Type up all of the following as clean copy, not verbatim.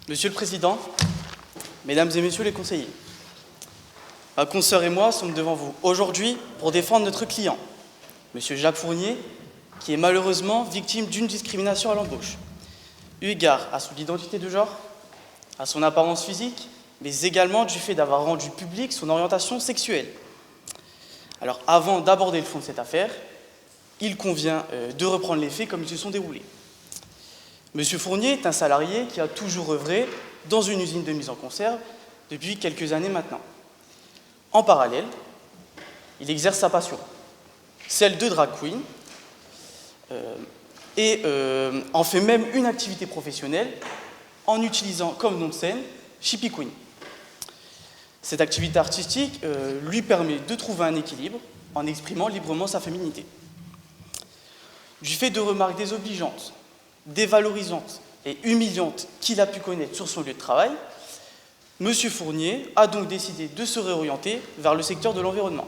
Monsieur le Président, Mesdames et Messieurs les conseillers, ma consoeur et moi sommes devant vous aujourd'hui pour défendre notre client, Monsieur Jacques Fournier, qui est malheureusement victime d'une discrimination à l'embauche, eu égard à son identité de genre, à son apparence physique, mais également du fait d'avoir rendu publique son orientation sexuelle. Alors, avant d'aborder le fond de cette affaire, il convient de reprendre les faits comme ils se sont déroulés. Monsieur Fournier est un salarié qui a toujours œuvré dans une usine de mise en conserve depuis quelques années maintenant. En parallèle, il exerce sa passion, celle de drag queen, et en fait même une activité professionnelle en utilisant comme nom de scène Chippy Queen. Cette activité artistique lui permet de trouver un équilibre en exprimant librement sa féminité. Du fait de remarques désobligeantes, dévalorisantes et humiliantes qu'il a pu connaître sur son lieu de travail, M. Fournier a donc décidé de se réorienter vers le secteur de l'environnement,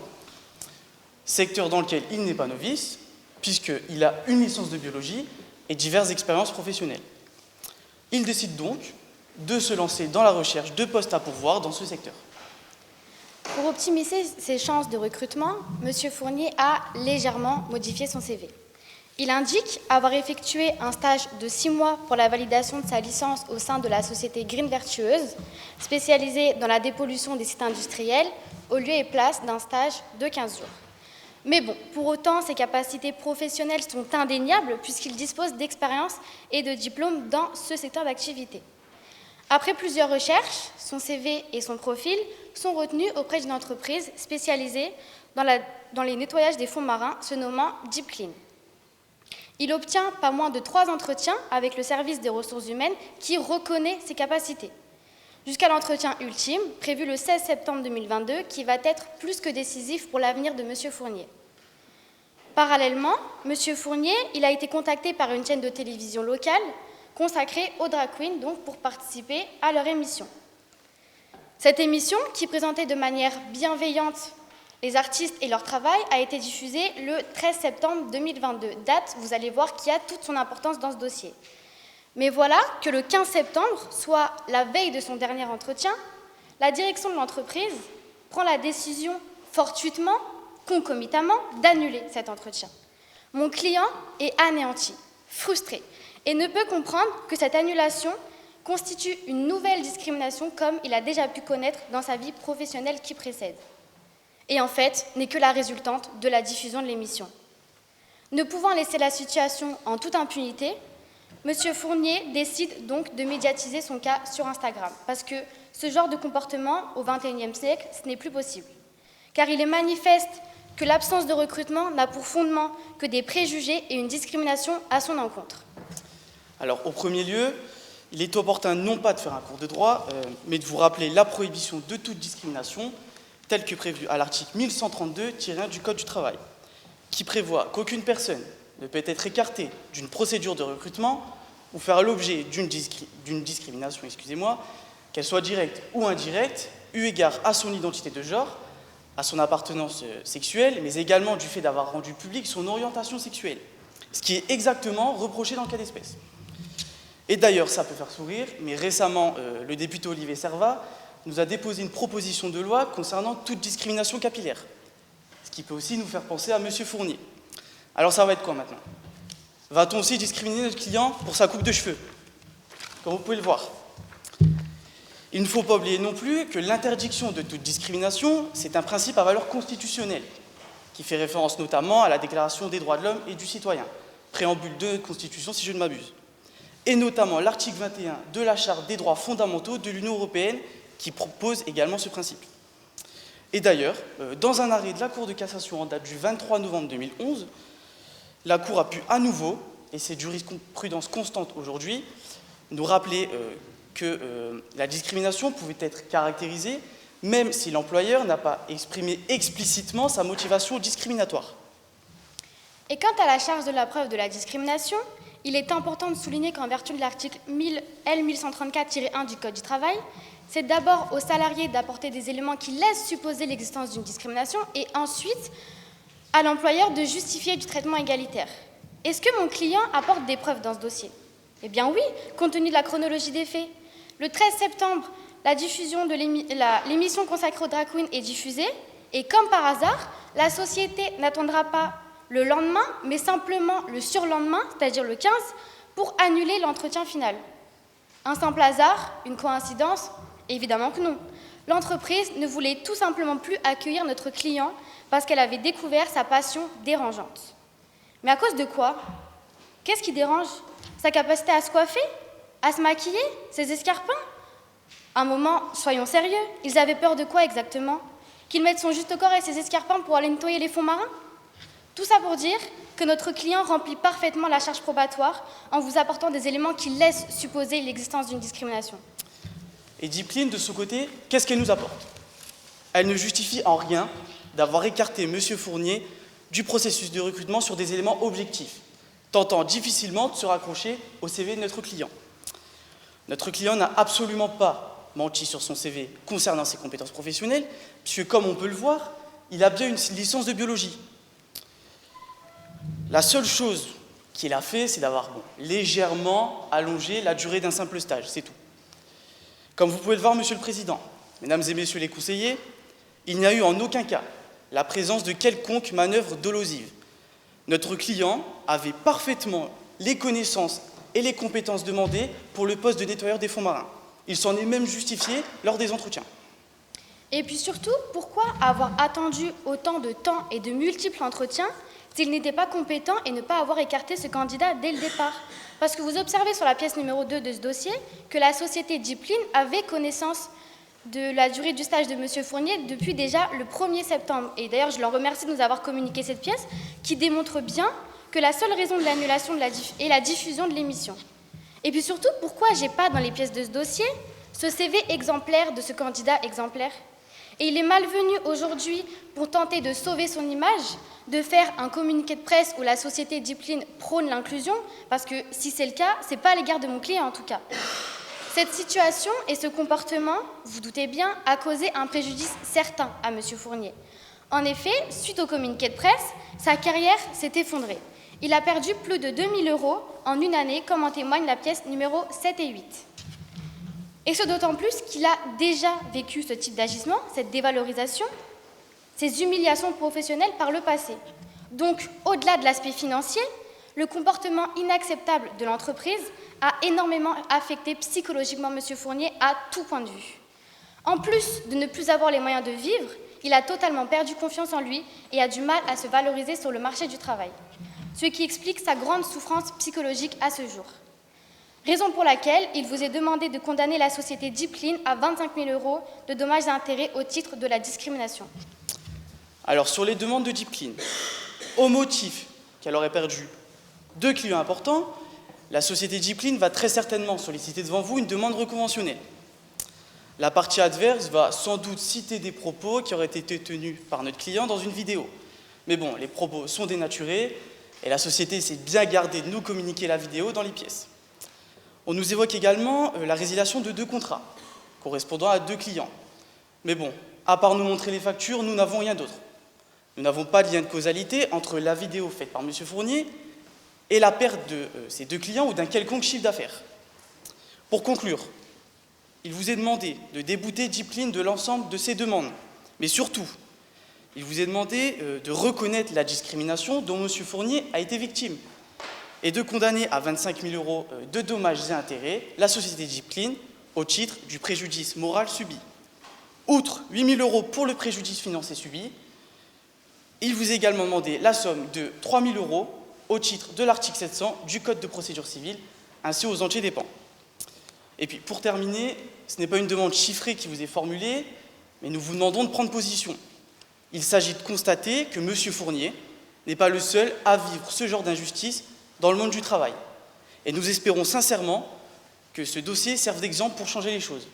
secteur dans lequel il n'est pas novice, puisqu'il a une licence de biologie et diverses expériences professionnelles. Il décide donc de se lancer dans la recherche de postes à pourvoir dans ce secteur. Pour optimiser ses chances de recrutement, M. Fournier a légèrement modifié son CV. Il indique avoir effectué un stage de 6 mois pour la validation de sa licence au sein de la société Green Vertueuse, spécialisée dans la dépollution des sites industriels, au lieu et place d'un stage de 15 jours. Mais bon, pour autant, ses capacités professionnelles sont indéniables puisqu'il dispose d'expérience et de diplômes dans ce secteur d'activité. Après plusieurs recherches, son CV et son profil sont retenus auprès d'une entreprise spécialisée dans les nettoyages des fonds marins, se nommant Deep Clean. Il obtient pas moins de 3 entretiens avec le service des ressources humaines qui reconnaît ses capacités, jusqu'à l'entretien ultime, prévu le 16 septembre 2022, qui va être plus que décisif pour l'avenir de M. Fournier. Parallèlement, M. Fournier a été contacté par une chaîne de télévision locale consacrée aux drag queens, donc pour participer à leur émission. Cette émission, qui présentait de manière bienveillante les artistes et leur travail, a été diffusée le 13 septembre 2022, date, vous allez voir, qui a toute son importance dans ce dossier. Mais voilà que le 15 septembre, soit la veille de son dernier entretien, la direction de l'entreprise prend la décision fortuitement, concomitamment, d'annuler cet entretien. Mon client est anéanti, frustré, et ne peut comprendre que cette annulation constitue une nouvelle discrimination comme il a déjà pu connaître dans sa vie professionnelle qui précède. Et en fait, n'est que la résultante de la diffusion de l'émission. Ne pouvant laisser la situation en toute impunité, M. Fournier décide donc de médiatiser son cas sur Instagram, parce que ce genre de comportement, au XXIe siècle, ce n'est plus possible. Car il est manifeste que l'absence de recrutement n'a pour fondement que des préjugés et une discrimination à son encontre. Alors, au premier lieu, il est opportun non pas de faire un cours de droit, mais de vous rappeler la prohibition de toute discrimination, telle que prévue à l'article 1132-1 du Code du travail, qui prévoit qu'aucune personne ne peut être écartée d'une procédure de recrutement ou faire l'objet d'une discrimination, qu'elle soit directe ou indirecte, eu égard à son identité de genre, à son appartenance sexuelle, mais également du fait d'avoir rendu publique son orientation sexuelle, ce qui est exactement reproché dans le cas d'espèce. Et d'ailleurs, ça peut faire sourire, mais récemment, le député Olivier Servat nous a déposé une proposition de loi concernant toute discrimination capillaire, ce qui peut aussi nous faire penser à M. Fournier. Alors ça va être quoi maintenant? Va-t-on aussi discriminer notre client pour sa coupe de cheveux? Comme vous pouvez le voir. Il ne faut pas oublier non plus que l'interdiction de toute discrimination, c'est un principe à valeur constitutionnelle, qui fait référence notamment à la Déclaration des droits de l'homme et du citoyen, préambule de notre Constitution si je ne m'abuse, et notamment l'article 21 de la Charte des droits fondamentaux de l'Union européenne, qui propose également ce principe. Et d'ailleurs, dans un arrêt de la Cour de cassation en date du 23 novembre 2011, la Cour a pu à nouveau, et c'est jurisprudence constante aujourd'hui, nous rappeler que la discrimination pouvait être caractérisée même si l'employeur n'a pas exprimé explicitement sa motivation discriminatoire. Et quant à la charge de la preuve de la discrimination, il est important de souligner qu'en vertu de l'article L1134-1 du Code du travail, c'est d'abord aux salariés d'apporter des éléments qui laissent supposer l'existence d'une discrimination et ensuite à l'employeur de justifier du traitement égalitaire. Est-ce que mon client apporte des preuves dans ce dossier? Eh bien oui, compte tenu de la chronologie des faits. Le 13 septembre, la diffusion de l'émission consacrée aux drag queens est diffusée, et comme par hasard, la société n'attendra pas le lendemain, mais simplement le surlendemain, c'est-à-dire le 15, pour annuler l'entretien final. Un simple hasard? Une coïncidence? Évidemment que non. L'entreprise ne voulait tout simplement plus accueillir notre client parce qu'elle avait découvert sa passion dérangeante. Mais à cause de quoi? Qu'est-ce qui dérange? Sa capacité à se coiffer? À se maquiller? Ses escarpins? Un moment, soyons sérieux, ils avaient peur de quoi exactement? Qu'il mette son juste corps et ses escarpins pour aller nettoyer les fonds marins? Tout ça pour dire que notre client remplit parfaitement la charge probatoire en vous apportant des éléments qui laissent supposer l'existence d'une discrimination. Et Deepline, de son côté, qu'est-ce qu'elle nous apporte? Elle ne justifie en rien d'avoir écarté M. Fournier du processus de recrutement sur des éléments objectifs, tentant difficilement de se raccrocher au CV de notre client. Notre client n'a absolument pas menti sur son CV concernant ses compétences professionnelles, puisque, comme on peut le voir, il a bien une licence de biologie. La seule chose qu'il a fait, c'est d'avoir légèrement allongé la durée d'un simple stage, c'est tout. Comme vous pouvez le voir, Monsieur le Président, Mesdames et Messieurs les conseillers, il n'y a eu en aucun cas la présence de quelconque manœuvre dolosive. Notre client avait parfaitement les connaissances et les compétences demandées pour le poste de nettoyeur des fonds marins. Il s'en est même justifié lors des entretiens. Et puis surtout, pourquoi avoir attendu autant de temps et de multiples entretiens s'il n'était pas compétent et ne pas avoir écarté ce candidat dès le départ? Parce que vous observez sur la pièce numéro 2 de ce dossier que la société Deepline avait connaissance de la durée du stage de M. Fournier depuis déjà le 1er septembre. Et d'ailleurs, je leur remercie de nous avoir communiqué cette pièce qui démontre bien que la seule raison de l'annulation est la diffusion de l'émission. Et puis surtout, pourquoi j'ai pas dans les pièces de ce dossier ce CV exemplaire de ce candidat exemplaire? Et il est malvenu aujourd'hui, pour tenter de sauver son image, de faire un communiqué de presse où la société Deepline prône l'inclusion, parce que si c'est le cas, c'est pas à l'égard de mon client en tout cas. Cette situation et ce comportement, vous doutez bien, a causé un préjudice certain à M. Fournier. En effet, suite au communiqué de presse, sa carrière s'est effondrée. Il a perdu plus de 2 000 € en une année, comme en témoigne la pièce numéro 7 et 8. Et ce d'autant plus qu'il a déjà vécu ce type d'agissement, cette dévalorisation, ces humiliations professionnelles par le passé. Donc, au-delà de l'aspect financier, le comportement inacceptable de l'entreprise a énormément affecté psychologiquement M. Fournier à tout point de vue. En plus de ne plus avoir les moyens de vivre, il a totalement perdu confiance en lui et a du mal à se valoriser sur le marché du travail, ce qui explique sa grande souffrance psychologique à ce jour. Raison pour laquelle il vous est demandé de condamner la société Deepline à 25 000 € de dommages et intérêts au titre de la discrimination. Alors, sur les demandes de Deepline, au motif qu'elle aurait perdu 2 clients importants, la société Deepline va très certainement solliciter devant vous une demande reconventionnelle. La partie adverse va sans doute citer des propos qui auraient été tenus par notre client dans une vidéo. Mais bon, les propos sont dénaturés et la société s'est bien gardée de nous communiquer la vidéo dans les pièces. On nous évoque également la résiliation de 2 contrats, correspondant à 2 clients. Mais bon, à part nous montrer les factures, nous n'avons rien d'autre. Nous n'avons pas de lien de causalité entre la vidéo faite par M. Fournier et la perte de ces 2 clients ou d'un quelconque chiffre d'affaires. Pour conclure, il vous est demandé de débouter Deepline de l'ensemble de ses demandes, mais surtout, il vous est demandé de reconnaître la discrimination dont M. Fournier a été victime et de condamner à 25 000 € de dommages et intérêts la société Deepline au titre du préjudice moral subi. Outre 8 000 € pour le préjudice financier subi, il vous est également demandé la somme de 3 000 € au titre de l'article 700 du Code de procédure civile, ainsi aux entiers dépens. Et puis, pour terminer, ce n'est pas une demande chiffrée qui vous est formulée, mais nous vous demandons de prendre position. Il s'agit de constater que M. Fournier n'est pas le seul à vivre ce genre d'injustice dans le monde du travail. Et nous espérons sincèrement que ce dossier serve d'exemple pour changer les choses.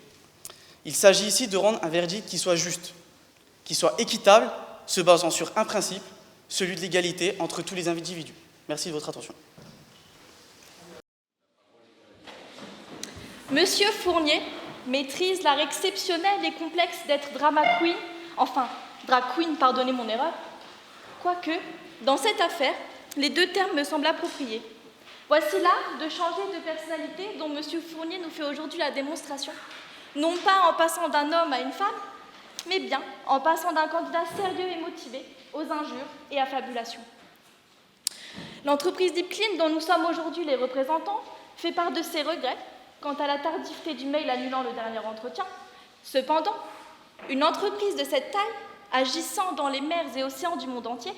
Il s'agit ici de rendre un verdict qui soit juste, qui soit équitable, se basant sur un principe, celui de l'égalité entre tous les individus. Merci de votre attention. Monsieur Fournier maîtrise l'art exceptionnel et complexe d'être drama queen, enfin, drag queen, pardonnez mon erreur. Quoique, dans cette affaire, les 2 termes me semblent appropriés. Voici l'art de changer de personnalité dont M. Fournier nous fait aujourd'hui la démonstration, non pas en passant d'un homme à une femme, mais bien en passant d'un candidat sérieux et motivé aux injures et affabulations. L'entreprise Deep Clean, dont nous sommes aujourd'hui les représentants, fait part de ses regrets quant à la tardivité du mail annulant le dernier entretien. Cependant, une entreprise de cette taille, agissant dans les mers et océans du monde entier,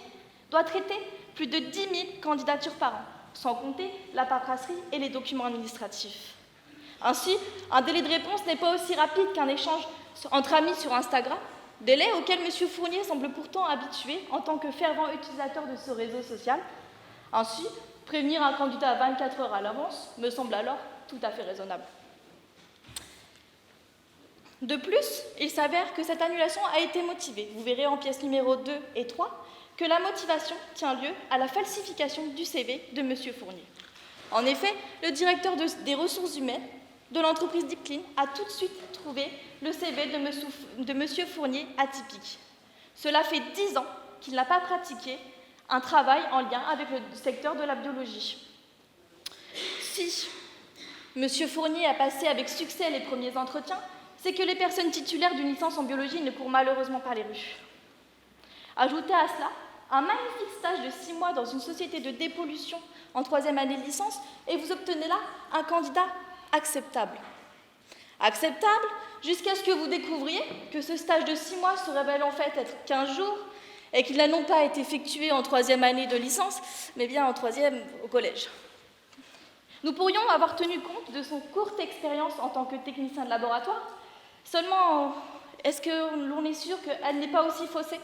doit traiter plus de 10 000 candidatures par an, sans compter la paperasserie et les documents administratifs. Ainsi, un délai de réponse n'est pas aussi rapide qu'un échange entre amis sur Instagram, délai auquel M. Fournier semble pourtant habitué en tant que fervent utilisateur de ce réseau social. Ainsi, prévenir un candidat à 24 heures à l'avance me semble alors tout à fait raisonnable. De plus, il s'avère que cette annulation a été motivée. Vous verrez en pièces numéro 2 et 3 que la motivation tient lieu à la falsification du CV de M. Fournier. En effet, le directeur des ressources humaines de l'entreprise Deep Clean a tout de suite trouvé le CV de M. Fournier atypique. Cela fait 10 ans qu'il n'a pas pratiqué un travail en lien avec le secteur de la biologie. Si M. Fournier a passé avec succès les premiers entretiens, c'est que les personnes titulaires d'une licence en biologie ne courent malheureusement pas les rues. Ajoutez à cela un magnifique stage de 6 mois dans une société de dépollution en 3e année de licence et vous obtenez là un candidat acceptable. Acceptable jusqu'à ce que vous découvriez que ce stage de 6 mois se révèle en fait être 15 jours et qu'il n'a non pas été effectué en 3e année de licence, mais bien en 3e au collège. Nous pourrions avoir tenu compte de son courte expérience en tant que technicien de laboratoire, seulement est-ce que l'on est sûr qu'elle n'est pas aussi faussée ?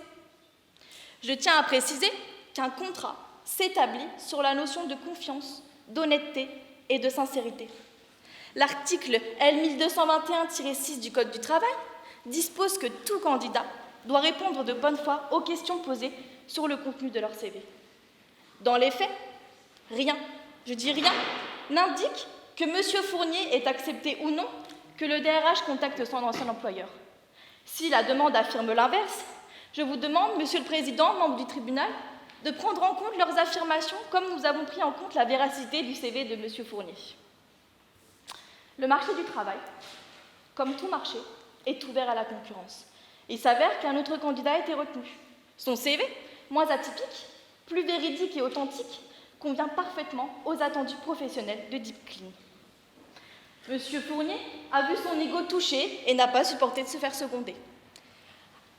Je tiens à préciser qu'un contrat s'établit sur la notion de confiance, d'honnêteté et de sincérité. L'article L1221-6 du Code du travail dispose que tout candidat doit répondre de bonne foi aux questions posées sur le contenu de leur CV. Dans les faits, rien, je dis rien, n'indique que M. Fournier est accepté ou non que le DRH contacte son ancien employeur. Si la demande affirme l'inverse, je vous demande, Monsieur le Président, membre du tribunal, de prendre en compte leurs affirmations comme nous avons pris en compte la véracité du CV de M. Fournier. Le marché du travail, comme tout marché, est ouvert à la concurrence. Il s'avère qu'un autre candidat a été retenu. Son CV, moins atypique, plus véridique et authentique, convient parfaitement aux attendus professionnels de Deep Clean. M. Fournier a vu son ego touché et n'a pas supporté de se faire seconder.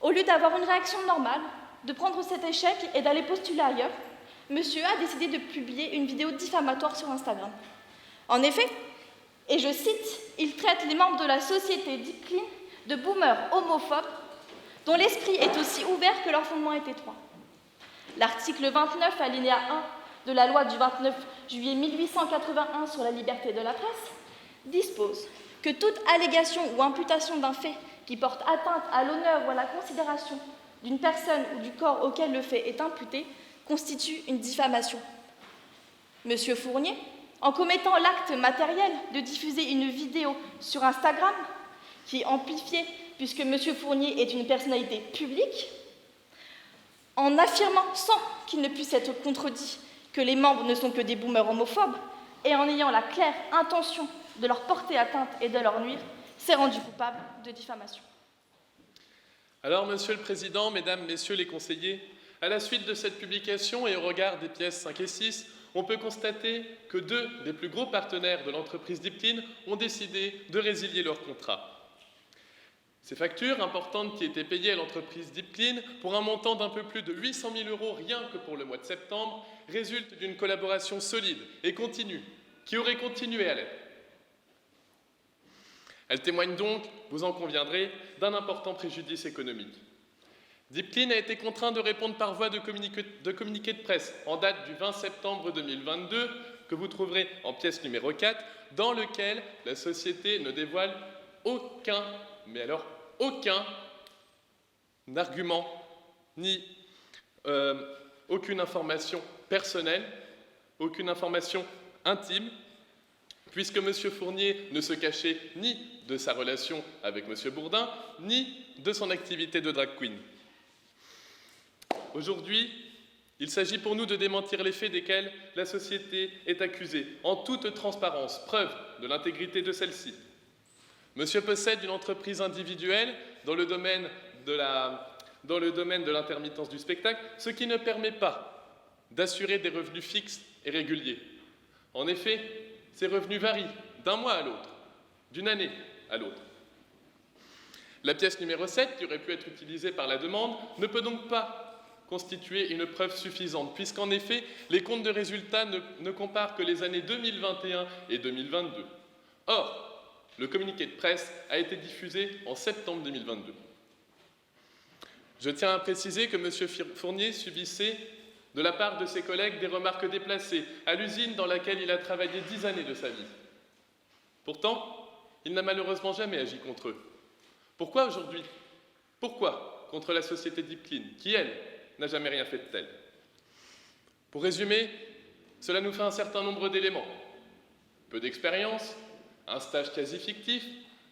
Au lieu d'avoir une réaction normale, de prendre cet échec et d'aller postuler ailleurs, monsieur a décidé de publier une vidéo diffamatoire sur Instagram. En effet, et je cite, il traite les membres de la société Deep Clean de boomers homophobes dont l'esprit est aussi ouvert que leur fondement est étroit. L'article 29, alinéa 1 de la loi du 29 juillet 1881 sur la liberté de la presse dispose que toute allégation ou imputation d'un fait qui porte atteinte à l'honneur ou à la considération d'une personne ou du corps auquel le fait est imputé constitue une diffamation. Monsieur Fournier, en commettant l'acte matériel de diffuser une vidéo sur Instagram, qui est amplifiée puisque Monsieur Fournier est une personnalité publique, en affirmant sans qu'il ne puisse être contredit que les membres ne sont que des boomers homophobes, et en ayant la claire intention de leur porter atteinte et de leur nuire, s'est rendu coupable de diffamation. Alors, Monsieur le Président, Mesdames, Messieurs les conseillers, à la suite de cette publication et au regard des pièces 5 et 6, on peut constater que 2 des plus gros partenaires de l'entreprise Deep Clean ont décidé de résilier leur contrat. Ces factures importantes qui étaient payées à l'entreprise Deep Clean pour un montant d'un peu plus de 800 000 € rien que pour le mois de septembre résultent d'une collaboration solide et continue qui aurait continué à l'être. Elle témoigne donc, vous en conviendrez, d'un important préjudice économique. Deep Clean a été contraint de répondre par voie de communiqué de presse en date du 20 septembre 2022, que vous trouverez en pièce numéro 4, dans lequel la société ne dévoile aucun argument ni aucune information personnelle, aucune information intime, puisque M. Fournier ne se cachait ni de sa relation avec M. Bourdin, ni de son activité de drag queen. Aujourd'hui, Il s'agit pour nous de démentir les faits desquels la société est accusée, en toute transparence, preuve de l'intégrité de celle-ci. Monsieur possède une entreprise individuelle dans le domaine de l'intermittence du spectacle, ce qui ne permet pas d'assurer des revenus fixes et réguliers. En effet, ces revenus varient d'un mois à l'autre, d'une année à l'autre. La pièce numéro 7, qui aurait pu être utilisée par la demande, ne peut donc pas constituer une preuve suffisante, puisqu'en effet, les comptes de résultats ne comparent que les années 2021 et 2022. Or, le communiqué de presse a été diffusé en septembre 2022. Je tiens à préciser que M. Fournier subissait, de la part de ses collègues, des remarques déplacées à l'usine dans laquelle il a travaillé 10 années de sa vie. Pourtant, il n'a malheureusement jamais agi contre eux. Pourquoi aujourd'hui? Pourquoi contre la société Deep Clean, qui, elle, n'a jamais rien fait de tel? Pour résumer, cela nous fait un certain nombre d'éléments. Peu d'expérience, un stage quasi fictif,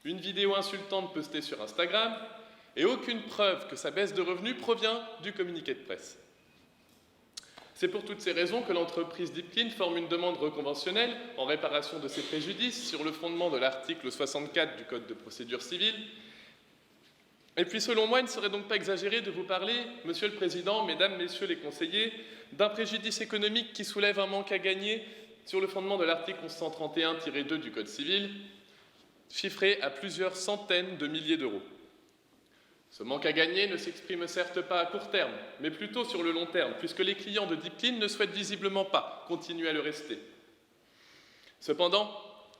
une vidéo insultante postée sur Instagram, et aucune preuve que sa baisse de revenus provient du communiqué de presse. C'est pour toutes ces raisons que l'entreprise Deep Clean forme une demande reconventionnelle en réparation de ses préjudices sur le fondement de l'article 64 du Code de procédure civile. Et puis, selon moi, il ne serait donc pas exagéré de vous parler, Monsieur le Président, Mesdames, Messieurs les conseillers, d'un préjudice économique qui soulève un manque à gagner sur le fondement de l'article 1131-2 du Code civil, chiffré à plusieurs centaines de milliers d'euros. Ce manque à gagner ne s'exprime certes pas à court terme, mais plutôt sur le long terme, puisque les clients de Deep Clean ne souhaitent visiblement pas continuer à le rester. Cependant,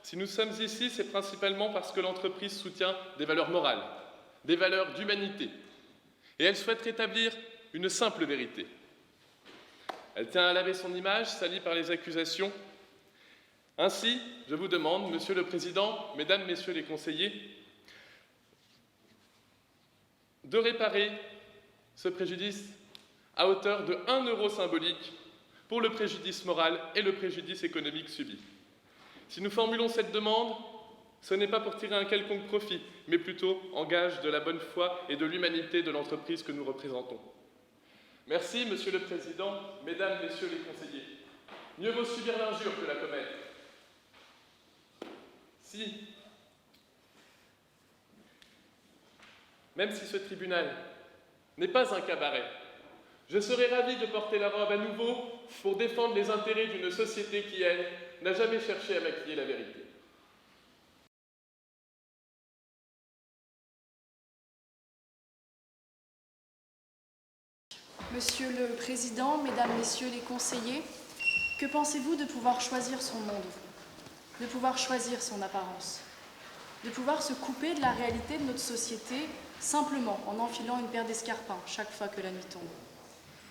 si nous sommes ici, c'est principalement parce que l'entreprise soutient des valeurs morales, des valeurs d'humanité, et elle souhaite rétablir une simple vérité. Elle tient à laver son image, salie par les accusations. Ainsi, je vous demande, Monsieur le Président, Mesdames, Messieurs les conseillers, de réparer ce préjudice à hauteur de 1 euro symbolique pour le préjudice moral et le préjudice économique subi. Si nous formulons cette demande, ce n'est pas pour tirer un quelconque profit, mais plutôt en gage de la bonne foi et de l'humanité de l'entreprise que nous représentons. Merci, Monsieur le Président, Mesdames, Messieurs les conseillers. Mieux vaut subir l'injure que la commettre. Même si ce tribunal n'est pas un cabaret, je serais ravi de porter la robe à nouveau pour défendre les intérêts d'une société qui, elle, n'a jamais cherché à maquiller la vérité. Monsieur le Président, Mesdames, Messieurs les conseillers, que pensez-vous de pouvoir choisir son monde, de pouvoir choisir son apparence, de pouvoir se couper de la réalité de notre société simplement en enfilant une paire d'escarpins chaque fois que la nuit tombe?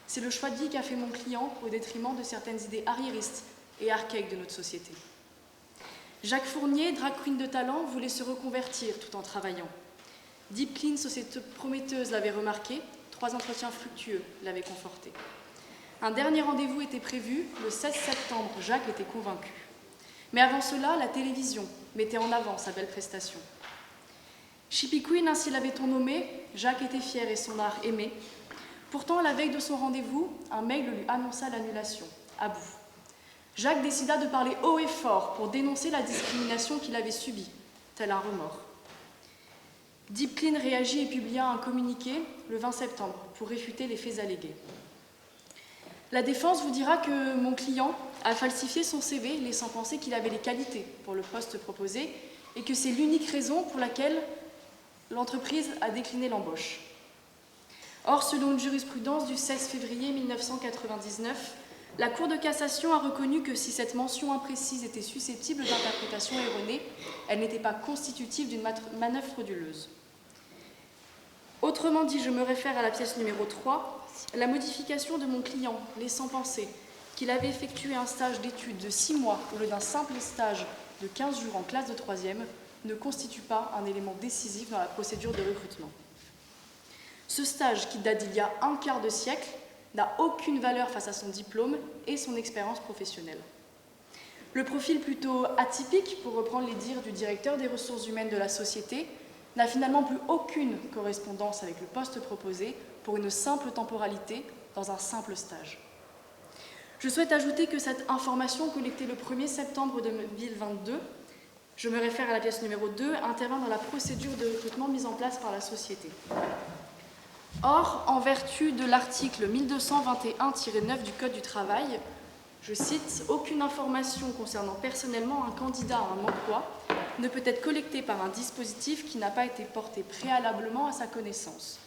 C'est le choix de vie qu'a fait mon client au détriment de certaines idées arriéristes et archaïques de notre société. Jacques Fournier, drag queen de talent, voulait se reconvertir tout en travaillant. Deep Clean, société prometteuse, l'avait remarqué. 3 entretiens fructueux l'avaient conforté. Un dernier rendez-vous était prévu, le 16 septembre, Jacques était convaincu. Mais avant cela, la télévision mettait en avant sa belle prestation. Chippy Queen, ainsi l'avait-on nommé, Jacques était fier et son art aimé. Pourtant, la veille de son rendez-vous, un mail lui annonça l'annulation, à bout. Jacques décida de parler haut et fort pour dénoncer la discrimination qu'il avait subie, tel un remords. Deep Clean réagit et publia un communiqué le 20 septembre pour réfuter les faits allégués. La défense vous dira que mon client a falsifié son CV, laissant penser qu'il avait les qualités pour le poste proposé et que c'est l'unique raison pour laquelle l'entreprise a décliné l'embauche. Or, selon une jurisprudence du 16 février 1999, la Cour de cassation a reconnu que si cette mention imprécise était susceptible d'interprétation erronée, elle n'était pas constitutive d'une manœuvre frauduleuse. Autrement dit, je me réfère à la pièce numéro 3, la modification de mon client laissant penser qu'il avait effectué un stage d'études de 6 mois au lieu d'un simple stage de 15 jours en classe de 3e ne constitue pas un élément décisif dans la procédure de recrutement. Ce stage, qui date d'il y a un quart de siècle, n'a aucune valeur face à son diplôme et son expérience professionnelle. Le profil plutôt atypique, pour reprendre les dires du directeur des ressources humaines de la société, n'a finalement plus aucune correspondance avec le poste proposé pour une simple temporalité dans un simple stage. Je souhaite ajouter que cette information collectée le 1er septembre 2022, je me réfère à la pièce numéro 2, intervient dans la procédure de recrutement mise en place par la société. Or, en vertu de l'article 1221-9 du Code du travail, je cite, « Aucune information concernant personnellement un candidat à un emploi ne peut être collectée par un dispositif qui n'a pas été porté préalablement à sa connaissance. »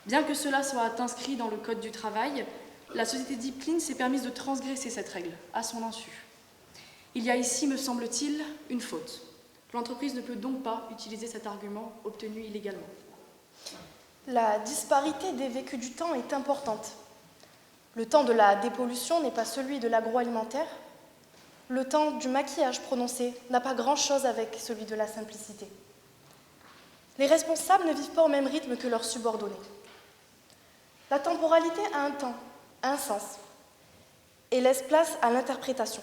Bien que cela soit inscrit dans le Code du travail, la société Deep Clean s'est permise de transgresser cette règle, à son insu. Il y a ici, me semble-t-il, une faute. L'entreprise ne peut donc pas utiliser cet argument obtenu illégalement. La disparité des vécus du temps est importante. Le temps de la dépollution n'est pas celui de l'agroalimentaire. Le temps du maquillage prononcé n'a pas grand-chose avec celui de la simplicité. Les responsables ne vivent pas au même rythme que leurs subordonnés. La temporalité a un temps, un sens, et laisse place à l'interprétation.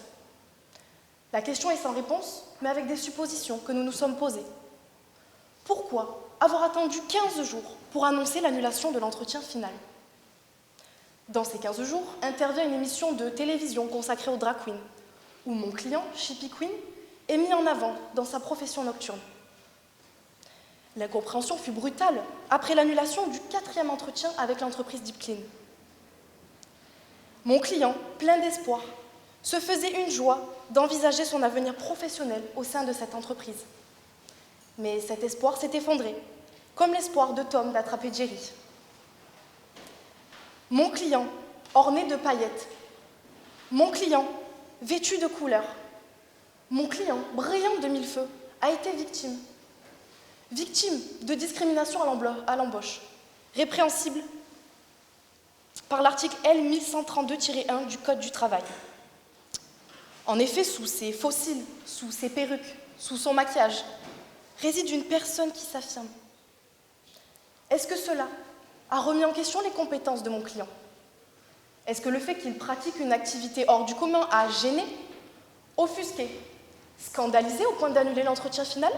La question est sans réponse, mais avec des suppositions que nous nous sommes posées. Pourquoi avoir attendu 15 jours pour annoncer l'annulation de l'entretien final? Dans ces 15 jours, intervient une émission de télévision consacrée aux drag queens, où mon client, Shippy Queen, est mis en avant dans sa profession nocturne. L'incompréhension fut brutale après l'annulation du 4e entretien avec l'entreprise Deep Clean. Mon client, plein d'espoir, se faisait une joie d'envisager son avenir professionnel au sein de cette entreprise. Mais cet espoir s'est effondré, comme l'espoir de Tom d'attraper Jerry. Mon client, orné de paillettes. Mon client, vêtu de couleurs. Mon client, brillant de mille feux, a été victime. Victime de discrimination à l'embauche, répréhensible par l'article L 1132-1 du Code du travail. En effet, sous ses faux cils, sous ses perruques, sous son maquillage, réside une personne qui s'affirme. Est-ce que cela a remis en question les compétences de mon client? Est-ce que le fait qu'il pratique une activité hors du commun a gêné, offusqué, scandalisé au point d'annuler l'entretien final?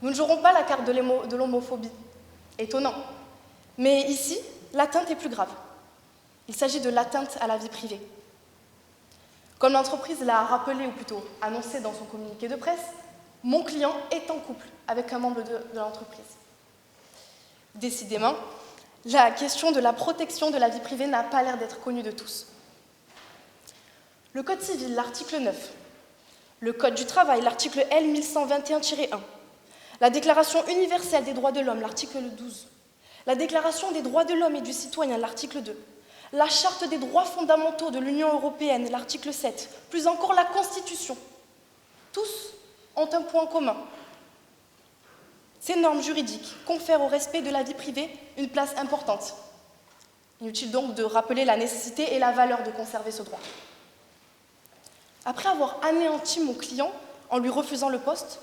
Nous ne jouerons pas la carte de l'homophobie. Étonnant. Mais ici, l'atteinte est plus grave. Il s'agit de l'atteinte à la vie privée. Comme l'entreprise l'a rappelé, ou plutôt annoncé dans son communiqué de presse, mon client est en couple avec un membre de l'entreprise. Décidément, la question de la protection de la vie privée n'a pas l'air d'être connue de tous. Le Code civil, l'article 9. Le Code du travail, l'article L 1121-1. La Déclaration universelle des droits de l'homme, l'article 12. La Déclaration des droits de l'homme et du citoyen, l'article 2. La Charte des droits fondamentaux de l'Union européenne, l'article 7. Plus encore la Constitution. Tous ont un point commun. Ces normes juridiques confèrent au respect de la vie privée une place importante. Inutile donc de rappeler la nécessité et la valeur de conserver ce droit. Après avoir anéanti mon client en lui refusant le poste,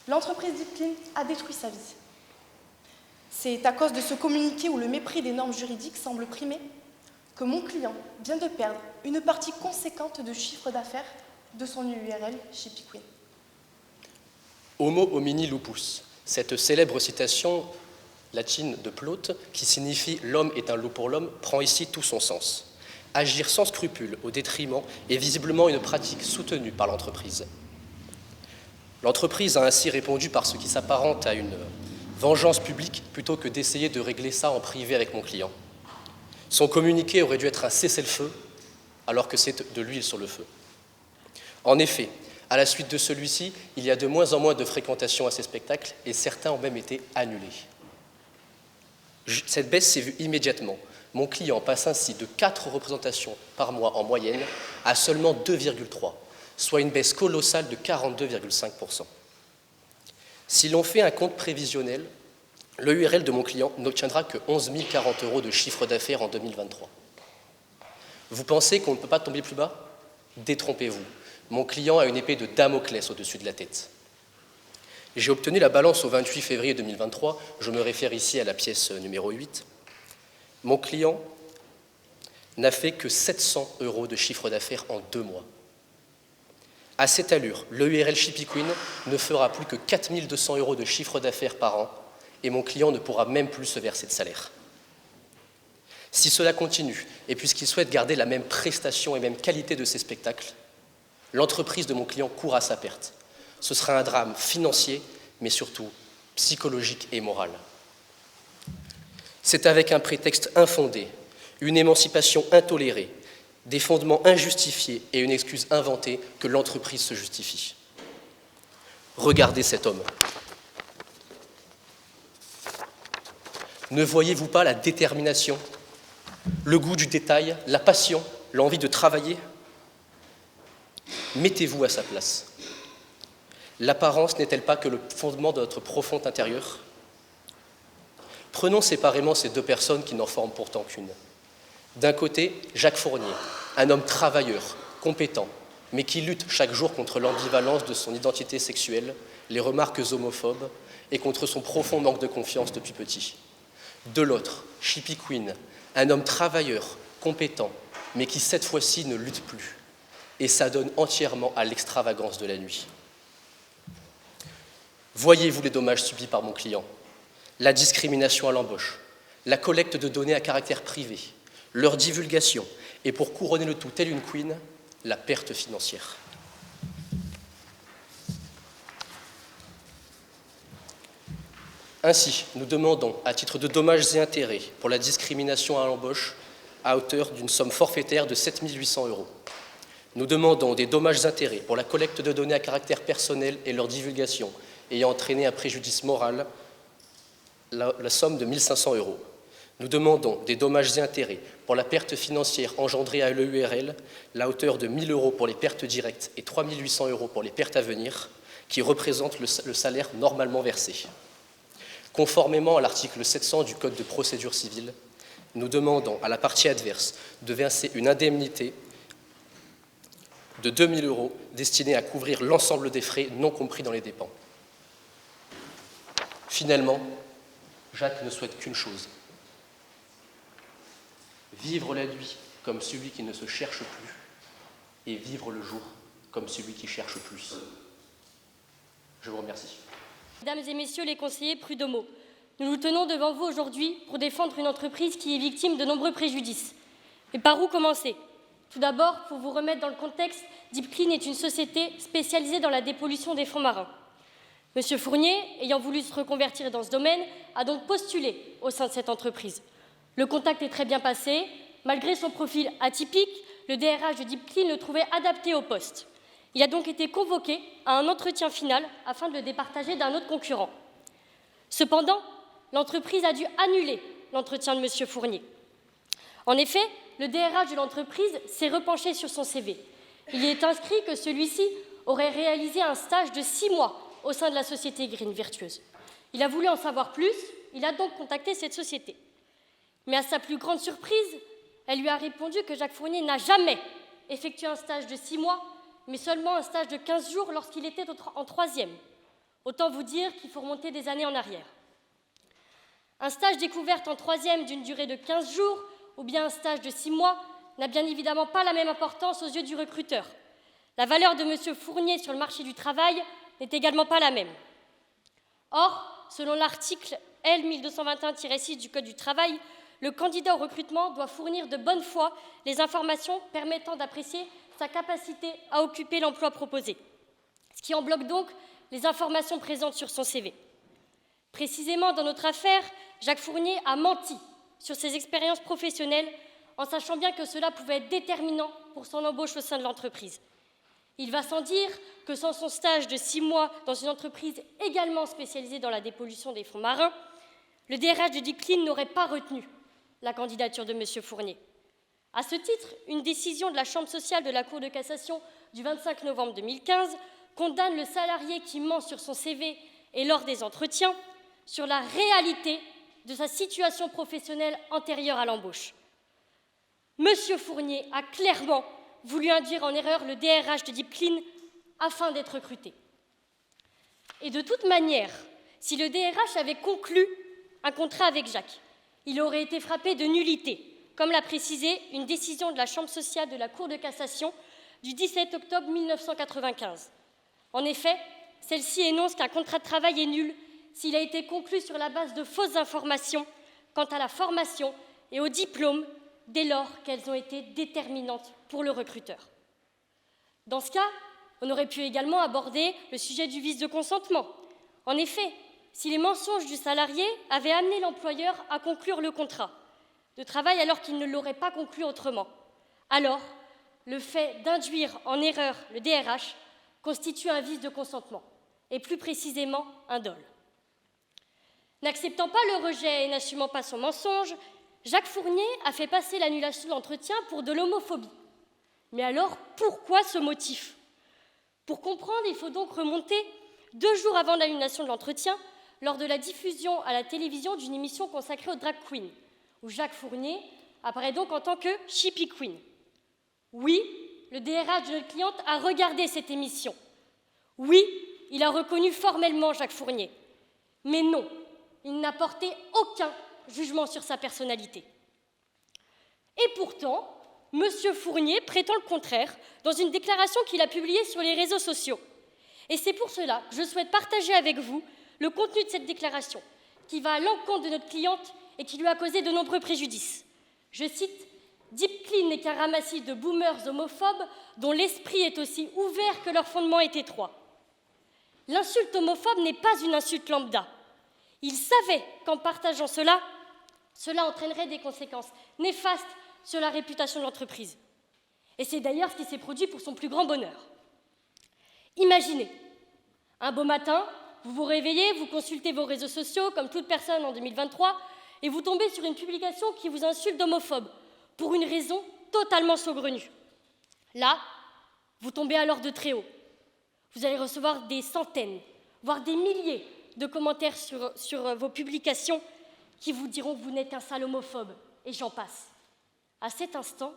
l'entreprise Deep Clean a détruit sa vie. C'est à cause de ce communiqué où le mépris des normes juridiques semble primer que mon client vient de perdre une partie conséquente de chiffre d'affaires de son URL Shippy Queen. Homo homini lupus, cette célèbre citation latine de Plaute qui signifie « l'homme est un loup pour l'homme » prend ici tout son sens. Agir sans scrupule au détriment est visiblement une pratique soutenue par l'entreprise. L'entreprise a ainsi répondu par ce qui s'apparente à une vengeance publique plutôt que d'essayer de régler ça en privé avec mon client. Son communiqué aurait dû être un cessez-le-feu alors que c'est de l'huile sur le feu. En effet, à la suite de celui-ci, il y a de moins en moins de fréquentation à ces spectacles et certains ont même été annulés. Cette baisse s'est vue immédiatement. Mon client passe ainsi de 4 représentations par mois en moyenne à seulement 2,3, soit une baisse colossale de 42,5%. Si l'on fait un compte prévisionnel, le URL de mon client n'obtiendra que 11 040 € de chiffre d'affaires en 2023. Vous pensez qu'on ne peut pas tomber plus bas? Détrompez-vous. Mon client a une épée de Damoclès au-dessus de la tête. J'ai obtenu la balance au 28 février 2023, je me réfère ici à la pièce numéro 8. Mon client n'a fait que 700 € de chiffre d'affaires en 2 mois. À cette allure, le URL Shippy Queen ne fera plus que 4 200 € de chiffre d'affaires par an et mon client ne pourra même plus se verser de salaire. Si cela continue, et puisqu'il souhaite garder la même prestation et même qualité de ses spectacles, l'entreprise de mon client court à sa perte. Ce sera un drame financier, mais surtout psychologique et moral. C'est avec un prétexte infondé, une émancipation intolérée, des fondements injustifiés et une excuse inventée que l'entreprise se justifie. Regardez cet homme. Ne voyez-vous pas la détermination, le goût du détail, la passion, l'envie de travailler? Mettez-vous à sa place. L'apparence n'est-elle pas que le fondement de notre profond intérieur? Prenons séparément ces deux personnes qui n'en forment pourtant qu'une. D'un côté, Jacques Fournier, un homme travailleur, compétent, mais qui lutte chaque jour contre l'ambivalence de son identité sexuelle, les remarques homophobes et contre son profond manque de confiance depuis petit. De l'autre, Chippy Queen, un homme travailleur, compétent, mais qui cette fois-ci ne lutte plus et s'adonne entièrement à l'extravagance de la nuit. Voyez-vous les dommages subis par mon client? La discrimination à l'embauche, la collecte de données à caractère privé, leur divulgation et pour couronner le tout, telle une queen, la perte financière. Ainsi, nous demandons, à titre de dommages et intérêts pour la discrimination à l'embauche, à hauteur d'une somme forfaitaire de 7 800 €. Nous demandons des dommages et intérêts pour la collecte de données à caractère personnel et leur divulgation, ayant entraîné un préjudice moral, la somme de 1 500 €. Nous demandons des dommages et intérêts pour la perte financière engendrée à l'EURL, la hauteur de 1 000 € pour les pertes directes et 3 800 € pour les pertes à venir, qui représentent le salaire normalement versé. Conformément à l'article 700 du Code de procédure civile, nous demandons à la partie adverse de verser une indemnité de 2 000 € destinée à couvrir l'ensemble des frais non compris dans les dépenses. Finalement, Jacques ne souhaite qu'une chose: vivre la nuit comme celui qui ne se cherche plus et vivre le jour comme celui qui cherche plus. Je vous remercie. Mesdames et messieurs les conseillers prud'homaux, nous nous tenons devant vous aujourd'hui pour défendre une entreprise qui est victime de nombreux préjudices. Mais par où commencer? Tout d'abord, pour vous remettre dans le contexte, Deep Clean est une société spécialisée dans la dépollution des fonds marins. Monsieur Fournier, ayant voulu se reconvertir dans ce domaine, a donc postulé au sein de cette entreprise. Le contact est très bien passé. Malgré son profil atypique, le DRH de Deep Clean le trouvait adapté au poste. Il a donc été convoqué à un entretien final afin de le départager d'un autre concurrent. Cependant, l'entreprise a dû annuler l'entretien de monsieur Fournier. En effet, le DRH de l'entreprise s'est repenché sur son CV. Il y est inscrit que celui-ci aurait réalisé un stage de 6 mois au sein de la société Green Virtueuse. Il a voulu en savoir plus, il a donc contacté cette société. Mais à sa plus grande surprise, elle lui a répondu que Jacques Fournier n'a jamais effectué un stage de 6 mois, mais seulement un stage de 15 jours lorsqu'il était en 3e. Autant vous dire qu'il faut remonter des années en arrière. Un stage découverte en 3e d'une durée de 15 jours ou bien un stage de 6 mois n'a bien évidemment pas la même importance aux yeux du recruteur. La valeur de M. Fournier sur le marché du travail n'est également pas la même. Or, selon l'article L 1221-6 du Code du travail, le candidat au recrutement doit fournir de bonne foi les informations permettant d'apprécier sa capacité à occuper l'emploi proposé, ce qui en bloque donc les informations présentes sur son CV. Précisément dans notre affaire, Jacques Fournier a menti sur ses expériences professionnelles en sachant bien que cela pouvait être déterminant pour son embauche au sein de l'entreprise. Il va sans dire que sans son stage de 6 mois dans une entreprise également spécialisée dans la dépollution des fonds marins, le DRH de Deep Clean n'aurait pas retenu la candidature de M. Fournier. À ce titre, une décision de la Chambre sociale de la Cour de cassation du 25 novembre 2015 condamne le salarié qui ment sur son CV et lors des entretiens sur la réalité de sa situation professionnelle antérieure à l'embauche. M. Fournier a clairement voulu induire en erreur le DRH de Deep Clean afin d'être recruté. Et de toute manière, si le DRH avait conclu un contrat avec Jacques, il aurait été frappé de nullité, comme l'a précisé une décision de la Chambre sociale de la Cour de cassation du 17 octobre 1995. En effet, celle-ci énonce qu'un contrat de travail est nul s'il a été conclu sur la base de fausses informations quant à la formation et au diplôme dès lors qu'elles ont été déterminantes pour le recruteur. Dans ce cas, on aurait pu également aborder le sujet du vice de consentement. En effet, si les mensonges du salarié avaient amené l'employeur à conclure le contrat de travail alors qu'il ne l'aurait pas conclu autrement, alors le fait d'induire en erreur le DRH constitue un vice de consentement, et plus précisément un dol. N'acceptant pas le rejet et n'assumant pas son mensonge, Jacques Fournier a fait passer l'annulation de l'entretien pour de l'homophobie. Mais alors, pourquoi ce motif? Pour comprendre, il faut donc remonter 2 jours avant l'annulation de l'entretien, lors de la diffusion à la télévision d'une émission consacrée aux drag queens, où Jacques Fournier apparaît donc en tant que Chippy Queen. Oui, le DRH de notre cliente a regardé cette émission. Oui, il a reconnu formellement Jacques Fournier. Mais non, il n'a porté aucun jugement sur sa personnalité. Et pourtant, M. Fournier prétend le contraire dans une déclaration qu'il a publiée sur les réseaux sociaux. Et c'est pour cela que je souhaite partager avec vous le contenu de cette déclaration, qui va à l'encontre de notre cliente et qui lui a causé de nombreux préjudices. Je cite « Deep Clean n'est qu'un ramassis de boomers homophobes dont l'esprit est aussi ouvert que leur fondement est étroit. » L'insulte homophobe n'est pas une insulte lambda. Il savait qu'en partageant cela entraînerait des conséquences néfastes sur la réputation de l'entreprise. Et c'est d'ailleurs ce qui s'est produit pour son plus grand bonheur. Imaginez, un beau matin, vous vous réveillez, vous consultez vos réseaux sociaux, comme toute personne en 2023, et vous tombez sur une publication qui vous insulte d'homophobe, pour une raison totalement saugrenue. Là, vous tombez alors de très haut. Vous allez recevoir des centaines, voire des milliers de commentaires sur vos publications qui vous diront que vous n'êtes qu'un sale homophobe, et j'en passe. À cet instant,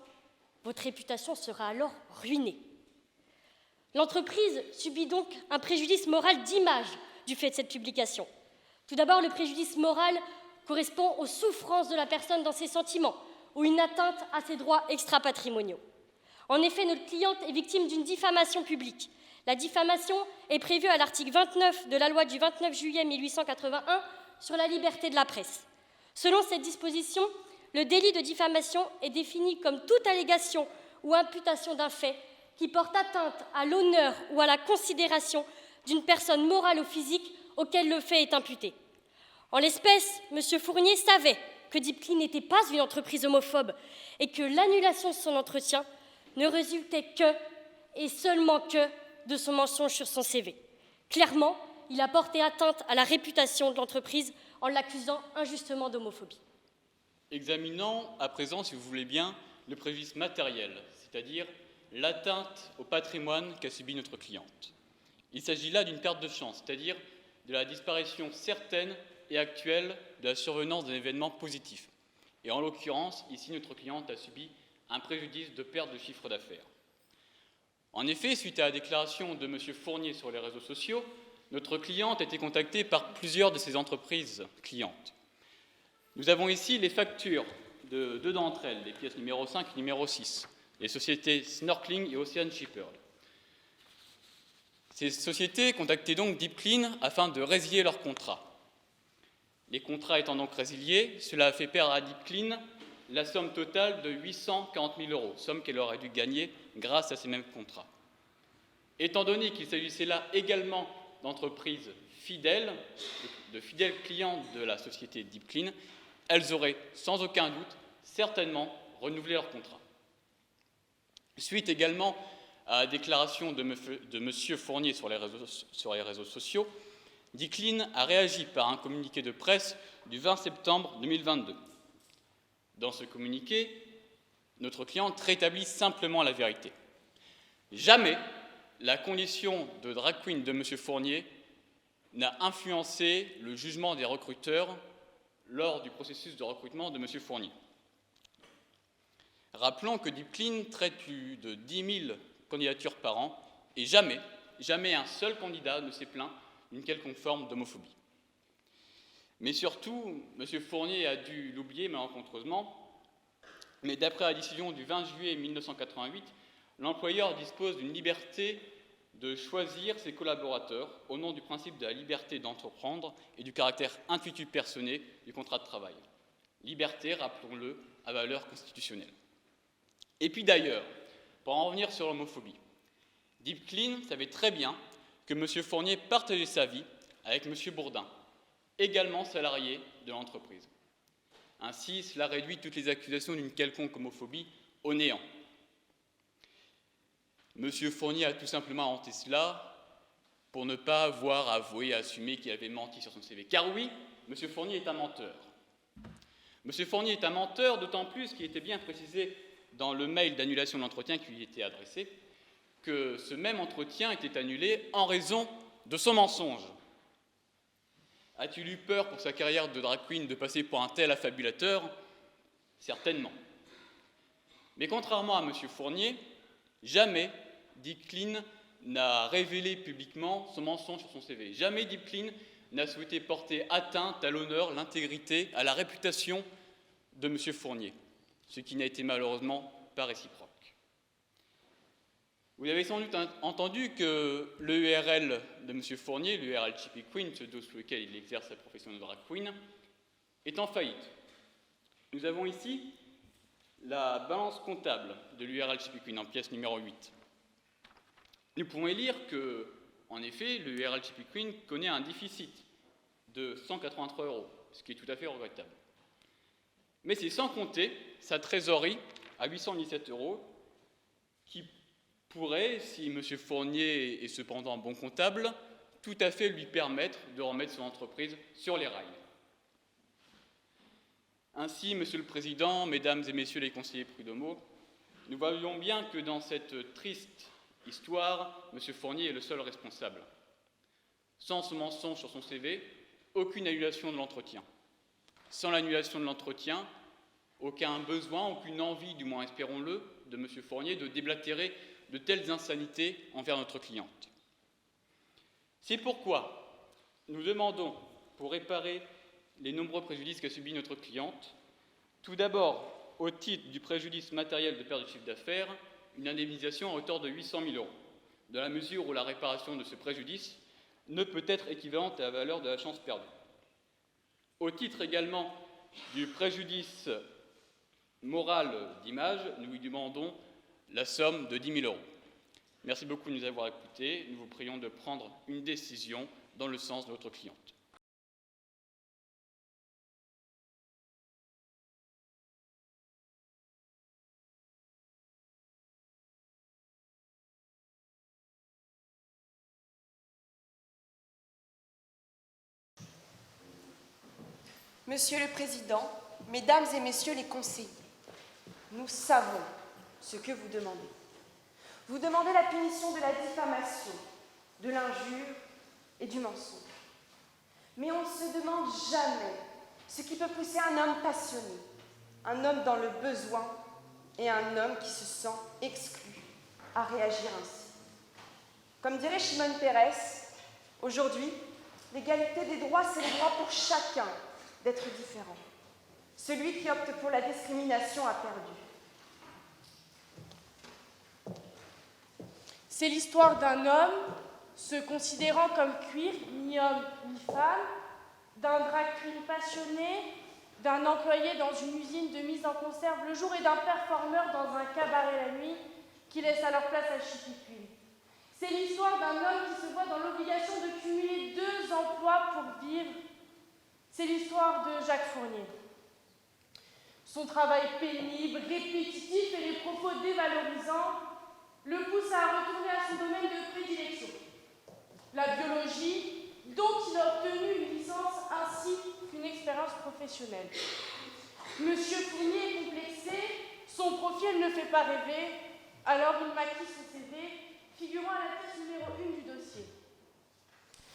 votre réputation sera alors ruinée. L'entreprise subit donc un préjudice moral d'image du fait de cette publication. Tout d'abord, le préjudice moral correspond aux souffrances de la personne dans ses sentiments ou une atteinte à ses droits extra-patrimoniaux. En effet, notre cliente est victime d'une diffamation publique. La diffamation est prévue à l'article 29 de la loi du 29 juillet 1881 sur la liberté de la presse. Selon cette disposition, le délit de diffamation est défini comme toute allégation ou imputation d'un fait qui porte atteinte à l'honneur ou à la considération d'une personne morale ou physique auquel le fait est imputé. En l'espèce, M. Fournier savait que Deep Clean n'était pas une entreprise homophobe et que l'annulation de son entretien ne résultait que, et seulement que, de son mensonge sur son CV. Clairement, il a porté atteinte à la réputation de l'entreprise en l'accusant injustement d'homophobie. Examinons à présent, si vous voulez bien, le préjudice matériel, c'est-à-dire l'atteinte au patrimoine qu'a subi notre cliente. Il s'agit là d'une perte de chance, c'est-à-dire de la disparition certaine et actuelle de la survenance d'un événement positif. Et en l'occurrence, ici, notre cliente a subi un préjudice de perte de chiffre d'affaires. En effet, suite à la déclaration de M. Fournier sur les réseaux sociaux, notre cliente a été contactée par plusieurs de ses entreprises clientes. Nous avons ici les factures de 2 d'entre elles, les pièces numéro 5 et numéro 6, les sociétés Snorkeling et Ocean Shepherd. Ces sociétés contactaient donc Deep Clean afin de résilier leur contrat. Les contrats étant donc résiliés, cela a fait perdre à Deep Clean la somme totale de 840 000 €, somme qu'elle aurait dû gagner grâce à ces mêmes contrats. Étant donné qu'il s'agissait là également d'entreprises fidèles, de fidèles clients de la société Deep Clean, elles auraient sans aucun doute certainement renouvelé leur contrat. Suite également à la déclaration de M. Fournier sur les réseaux sociaux, Deep Clean a réagi par un communiqué de presse du 20 septembre 2022. Dans ce communiqué, notre cliente rétablit simplement la vérité. Jamais la condition de drag queen de M. Fournier n'a influencé le jugement des recruteurs lors du processus de recrutement de M. Fournier. Rappelons que Deep Clean traite plus de 10 000 candidatures par an et jamais un seul candidat ne s'est plaint d'une quelconque forme d'homophobie. Mais surtout, M. Fournier a dû l'oublier malencontreusement, mais d'après la décision du 20 juillet 1988, l'employeur dispose d'une liberté de choisir ses collaborateurs au nom du principe de la liberté d'entreprendre et du caractère intuitu personné du contrat de travail. liberté, rappelons-le, à valeur constitutionnelle. Et puis d'ailleurs, pour en revenir sur l'homophobie, Deep Clean savait très bien que M. Fournier partageait sa vie avec M. Bourdin, également salarié de l'entreprise. Ainsi, cela réduit toutes les accusations d'une quelconque homophobie au néant. M. Fournier a tout simplement inventé cela pour ne pas avoir avoué et assumé qu'il avait menti sur son CV. Car oui, M. Fournier est un menteur. M. Fournier est un menteur, d'autant plus qu'il était bien précisé dans le mail d'annulation de l'entretien qui lui était adressé, que ce même entretien était annulé en raison de son mensonge. A-t-il eu peur pour sa carrière de drag queen de passer pour un tel affabulateur? Certainement. Mais contrairement à M. Fournier, jamais Deep Clean n'a révélé publiquement son mensonge sur son CV. Jamais Deep Clean n'a souhaité porter atteinte à l'honneur, l'intégrité, à la réputation de M. Fournier, ce qui n'a été malheureusement pas réciproque. Vous avez sans doute entendu que l'URL de M. Fournier, l'URL Chippy Queen, pseudo sous lequel il exerce sa profession de drag queen, est en faillite. Nous avons ici la balance comptable de l'URL Chippy Queen en pièce numéro 8. Nous pouvons y lire que, en effet, l'URL Chippy Queen connaît un déficit de 183 €, ce qui est tout à fait regrettable. Mais c'est sans compter sa trésorerie à 817 €, qui pourrait, si M. Fournier est cependant bon comptable, tout à fait lui permettre de remettre son entreprise sur les rails. Ainsi, Monsieur le Président, Mesdames et Messieurs les conseillers prud'homaux, nous voyons bien que dans cette triste histoire, M. Fournier est le seul responsable. Sans ce mensonge sur son CV, aucune annulation de l'entretien. Sans l'annulation de l'entretien, aucun besoin, aucune envie, du moins espérons-le, de M. Fournier de déblatérer de telles insanités envers notre cliente. C'est pourquoi nous demandons, pour réparer les nombreux préjudices qu'a subis notre cliente, tout d'abord, au titre du préjudice matériel de perte de chiffre d'affaires, une indemnisation à hauteur de 800 000 €, dans la mesure où la réparation de ce préjudice ne peut être équivalente à la valeur de la chance perdue. Au titre également du préjudice moral d'image, nous lui demandons la somme de 10 000 €. Merci beaucoup de nous avoir écoutés. Nous vous prions de prendre une décision dans le sens de votre cliente. Monsieur le Président, Mesdames et Messieurs les conseillers, nous savons ce que vous demandez. Vous demandez la punition de la diffamation, de l'injure et du mensonge. Mais on ne se demande jamais ce qui peut pousser un homme passionné, un homme dans le besoin et un homme qui se sent exclu à réagir ainsi. Comme dirait Shimon Peres, aujourd'hui, l'égalité des droits, c'est le droit pour chacun d'être différent. Celui qui opte pour la discrimination a perdu. C'est l'histoire d'un homme se considérant comme queer, ni homme ni femme, d'un drag queen passionné, d'un employé dans une usine de mise en conserve le jour et d'un performeur dans un cabaret la nuit qui laisse alors place à Chippy Queen. C'est l'histoire d'un homme qui se voit dans l'obligation de cumuler 2 emplois pour vivre. C'est l'histoire de Jacques Fournier. Son travail pénible, répétitif et les propos dévalorisants le poussent à retourner à son domaine de prédilection, la biologie, dont il a obtenu une licence ainsi qu'une expérience professionnelle. Monsieur Fournier est complexé, son profil ne fait pas rêver, alors il maquille son CV, figurant à la pièce numéro 1 du dossier.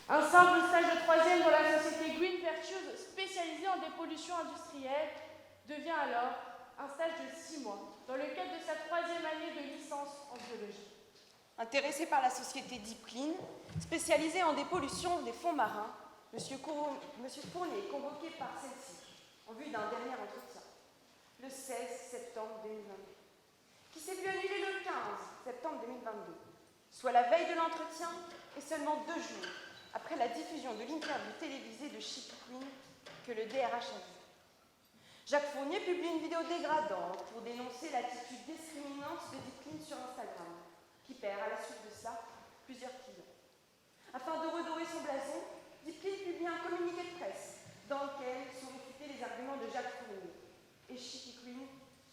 Un simple stage de 3e dans la société Green Virtues spécialisée en dépollution industrielle devient alors un stage de 6 mois dans le cadre de sa 3e année de licence en biologie. Intéressé par la société Deep Clean, spécialisée en dépollution des fonds marins, M. Fournier est convoqué par celle-ci en vue d'un dernier entretien, le 16 septembre 2022, qui s'est vu annuler le 15 septembre 2022, soit la veille de l'entretien et seulement 2 jours après la diffusion de l'interview télévisée de Chippy Queen que le DRH a vue. Jacques Fournier publie une vidéo dégradante pour dénoncer l'attitude discriminante de Deep Clean sur Instagram, qui perd à la suite de cela plusieurs clients. Afin de redorer son blason, Deep Clean publie un communiqué de presse dans lequel sont réfutés les arguments de Jacques Fournier. Et Chippy Queen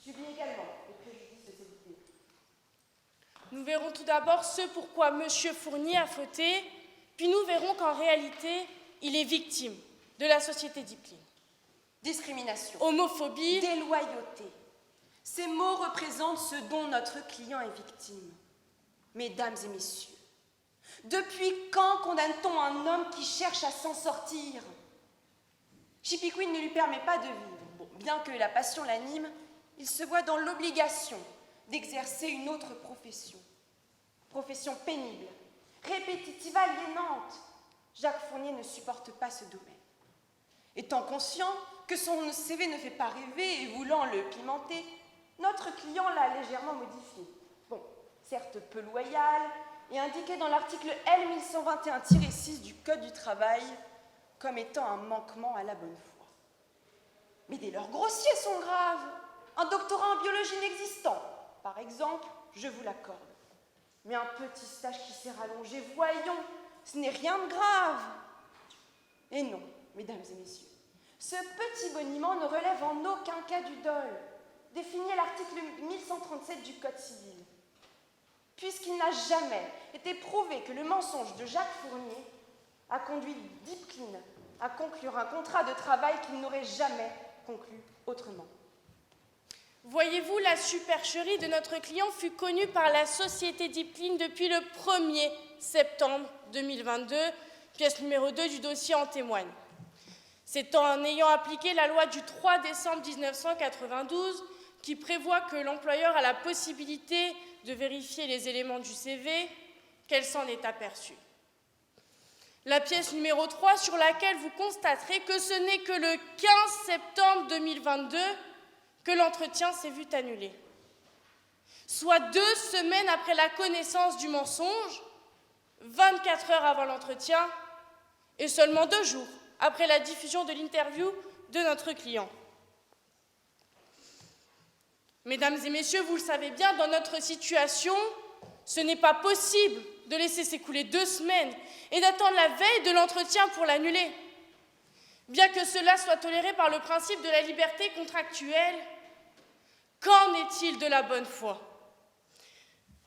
subit également les préjudices de cette vidéo. Nous verrons tout d'abord ce pourquoi M. Fournier a fauté, puis nous verrons qu'en réalité, il est victime de la société Deep Clean. Discrimination, homophobie, déloyauté. Ces mots représentent ce dont notre client est victime. Mesdames et messieurs, depuis quand condamne-t-on un homme qui cherche à s'en sortir? Chippy Queen ne lui permet pas de vivre. Bon, bien que la passion l'anime, il se voit dans l'obligation d'exercer une autre profession. Profession pénible, répétitive, aliénante. Jacques Fournier ne supporte pas ce domaine. Étant conscient que son CV ne fait pas rêver et voulant le pimenter, notre client l'a légèrement modifié. Bon, certes peu loyal et indiqué dans l'article L1121-6 du Code du travail comme étant un manquement à la bonne foi. Mais des leurs grossiers sont graves. Un doctorat en biologie inexistant, par exemple, je vous l'accorde. Mais un petit stage qui s'est rallongé, voyons, ce n'est rien de grave. Et non, mesdames et messieurs, ce petit boniment ne relève en aucun cas du dol, défini à l'article 1137 du Code civil. Puisqu'il n'a jamais été prouvé que le mensonge de Jacques Fournier a conduit Deep Clean à conclure un contrat de travail qu'il n'aurait jamais conclu autrement. voyez-vous, la supercherie de notre client fut connue par la société Deep Clean depuis le 1er septembre 2022, pièce numéro 2 du dossier en témoigne. C'est en ayant appliqué la loi du 3 décembre 1992 qui prévoit que l'employeur a la possibilité de vérifier les éléments du CV qu'elle s'en est aperçue. La pièce numéro 3 sur laquelle vous constaterez que ce n'est que le 15 septembre 2022 que l'entretien s'est vu annulé. Soit 2 semaines après la connaissance du mensonge, 24 heures avant l'entretien et seulement 2 jours après la diffusion de l'interview de notre client. Mesdames et messieurs, vous le savez bien, dans notre situation, ce n'est pas possible de laisser s'écouler 2 semaines et d'attendre la veille de l'entretien pour l'annuler. Bien que cela soit toléré par le principe de la liberté contractuelle, qu'en est-il de la bonne foi?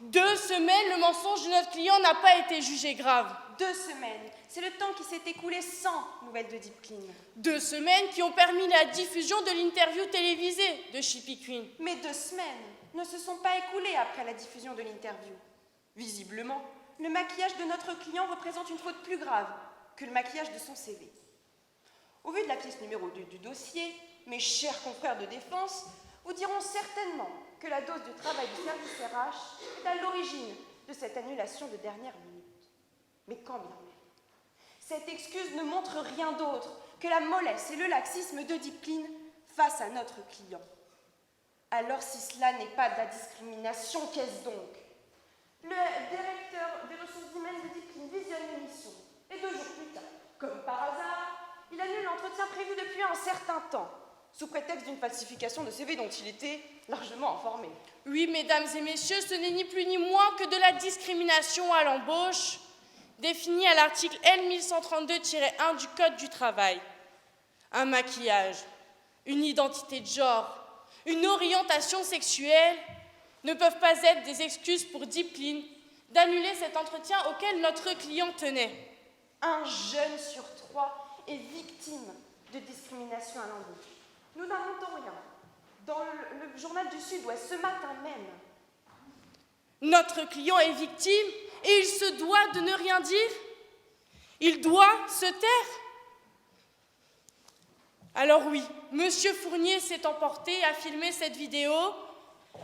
2 semaines, le mensonge de notre client n'a pas été jugé grave. 2 semaines, c'est le temps qui s'est écoulé sans nouvelles de Deep Clean. 2 semaines qui ont permis la diffusion de l'interview télévisée de Chippy Queen. Mais 2 semaines ne se sont pas écoulées après la diffusion de l'interview. Visiblement, le maquillage de notre client représente une faute plus grave que le maquillage de son CV. Au vu de la pièce numéro 2 du dossier, mes chers confrères de défense vous diront certainement que la dose de travail du service RH est à l'origine de cette annulation de dernière minute. Mais quand bien même, cette excuse ne montre rien d'autre que la mollesse et le laxisme de Deep Clean face à notre client. Alors si cela n'est pas de la discrimination, qu'est-ce donc? Le directeur des ressources humaines de Deep Clean visionne l'émission et 2 jours plus tard, comme par hasard, il annule l'entretien prévu depuis un certain temps, sous prétexte d'une falsification de CV dont il était largement informé. Oui, mesdames et messieurs, ce n'est ni plus ni moins que de la discrimination à l'embauche, définie à l'article L1132-1 du Code du travail. Un maquillage, une identité de genre, une orientation sexuelle ne peuvent pas être des excuses pour Deep Clean d'annuler cet entretien auquel notre client tenait. Un jeune sur 3 est victime de discrimination à l'embauche. Nous n'inventons rien. Dans le journal du Sud-Ouest, ce matin même. Notre client est victime et il se doit de ne rien dire. Il doit se taire. Alors oui, Monsieur Fournier s'est emporté à filmer cette vidéo.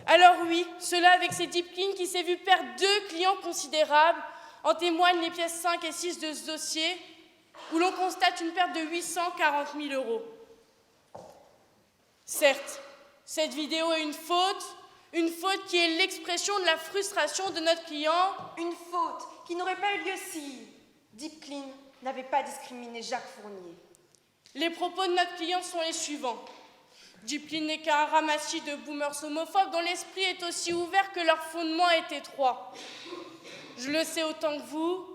Alors oui, cela avec ses Deep Clean qui s'est vu perdre 2 clients considérables, en témoignent les pièces 5 et 6 de ce dossier, où l'on constate une perte de 840 000 €. Certes, cette vidéo est une faute qui est l'expression de la frustration de notre client. Une faute qui n'aurait pas eu lieu si Deep Clean n'avait pas discriminé Jacques Fournier. Les propos de notre client sont les suivants. Deep Clean n'est qu'un ramassis de boomers homophobes dont l'esprit est aussi ouvert que leur fondement est étroit. Je le sais autant que vous,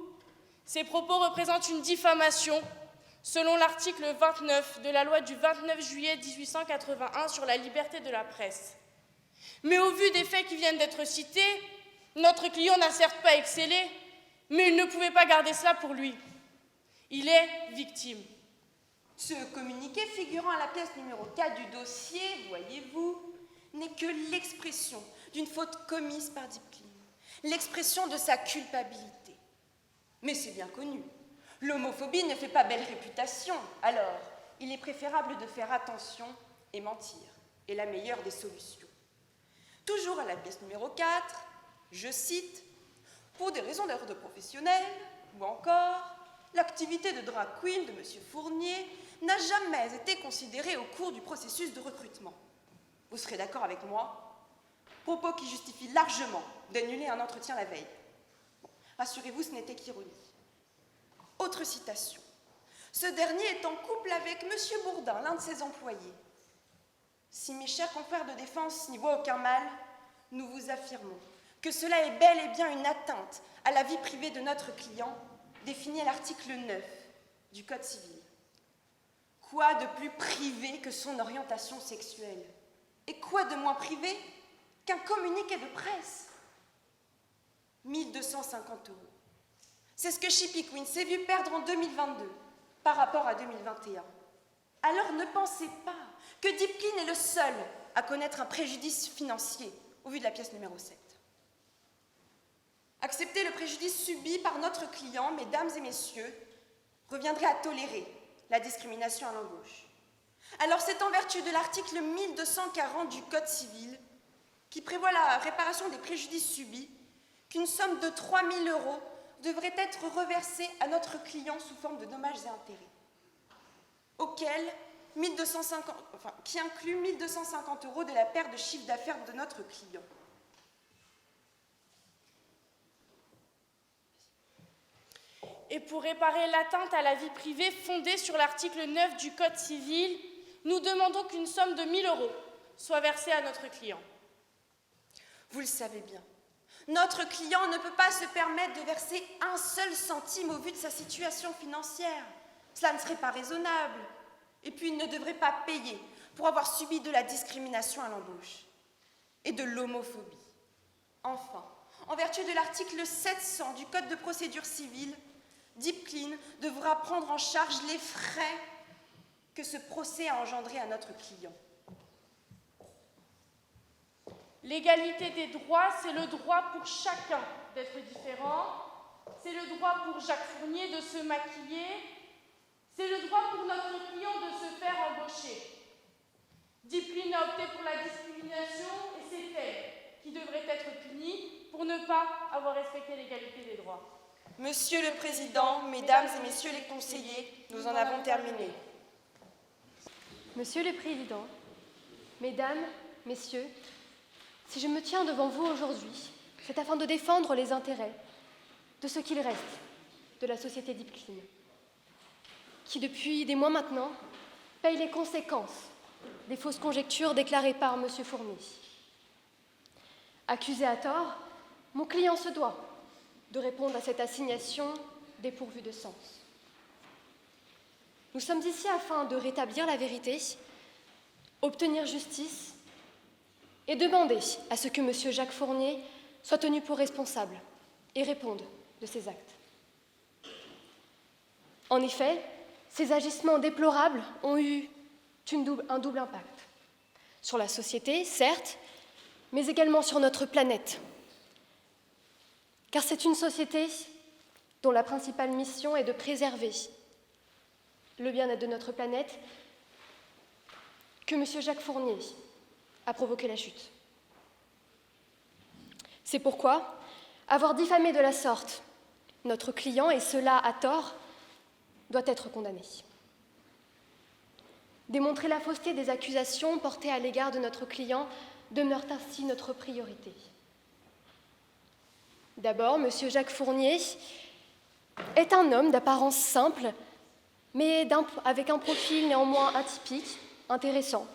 ces propos représentent une diffamation selon l'article 29 de la loi du 29 juillet 1881 sur la liberté de la presse. Mais au vu des faits qui viennent d'être cités, notre client n'a certes pas excellé, mais il ne pouvait pas garder cela pour lui. Il est victime. Ce communiqué figurant à la pièce numéro 4 du dossier, voyez-vous, n'est que l'expression d'une faute commise par Deep Clean, l'expression de sa culpabilité. Mais c'est bien connu, l'homophobie ne fait pas belle réputation, alors il est préférable de faire attention et mentir, est la meilleure des solutions. Toujours à la pièce numéro 4, je cite, « Pour des raisons d'ordre professionnel, ou encore, l'activité de drag queen de M. Fournier n'a jamais été considérée au cours du processus de recrutement. » Vous serez d'accord avec moi? Propos qui justifient largement d'annuler un entretien la veille. Bon, rassurez-vous, ce n'était qu'ironie. Autre citation. Ce dernier est en couple avec M. Bourdin, l'un de ses employés. Si mes chers confrères de défense n'y voient aucun mal, nous vous affirmons que cela est bel et bien une atteinte à la vie privée de notre client, définie à l'article 9 du Code civil. Quoi de plus privé que son orientation sexuelle? Et quoi de moins privé qu'un communiqué de presse? 1 250 €. C'est ce que Chippy Queen s'est vu perdre en 2022 par rapport à 2021. Alors ne pensez pas que Deep Clean est le seul à connaître un préjudice financier au vu de la pièce numéro 7. Accepter le préjudice subi par notre client, mesdames et messieurs, reviendrait à tolérer la discrimination à l'embauche. Alors c'est en vertu de l'article 1240 du Code civil, qui prévoit la réparation des préjudices subis, qu'une somme de 3 000 € devrait être reversée à notre client sous forme de dommages et intérêts, auquel qui inclut 1 250 € de la perte de chiffre d'affaires de notre client. Et pour réparer l'atteinte à la vie privée fondée sur l'article 9 du Code civil, nous demandons qu'une somme de 1 000 € soit versée à notre client. Vous le savez bien, notre client ne peut pas se permettre de verser un seul centime au vu de sa situation financière. Cela ne serait pas raisonnable. Et puis, il ne devrait pas payer pour avoir subi de la discrimination à l'embauche et de l'homophobie. Enfin, en vertu de l'article 700 du Code de procédure civile, Deep Clean devra prendre en charge les frais que ce procès a engendrés à notre client. L'égalité des droits, c'est le droit pour chacun d'être différent, c'est le droit pour Jacques Fournier de se maquiller, c'est le droit pour notre client de se faire embaucher. Deep Clean a opté pour la discrimination et c'est elle qui devrait être punie pour ne pas avoir respecté l'égalité des droits. Monsieur le Président, Mesdames et Messieurs les conseillers, nous en avons terminé. Monsieur le Président, Mesdames, Messieurs, si je me tiens devant vous aujourd'hui, c'est afin de défendre les intérêts de ce qu'il reste de la société Deep Clean, qui depuis des mois maintenant paye les conséquences des fausses conjectures déclarées par M. Fournier. Accusé à tort, mon client se doit de répondre à cette assignation dépourvue de sens. Nous sommes ici afin de rétablir la vérité, obtenir justice et demander à ce que M. Jacques Fournier soit tenu pour responsable et réponde de ses actes. En effet, ces agissements déplorables ont eu un double impact. Sur la société, certes, mais également sur notre planète. Car c'est une société dont la principale mission est de préserver le bien-être de notre planète que M. Jacques Fournier a provoqué la chute. C'est pourquoi avoir diffamé de la sorte notre client, et cela à tort, doit être condamné. Démontrer la fausseté des accusations portées à l'égard de notre client demeure ainsi notre priorité. D'abord, M. Jacques Fournier est un homme d'apparence simple, mais avec un profil néanmoins atypique, intéressant.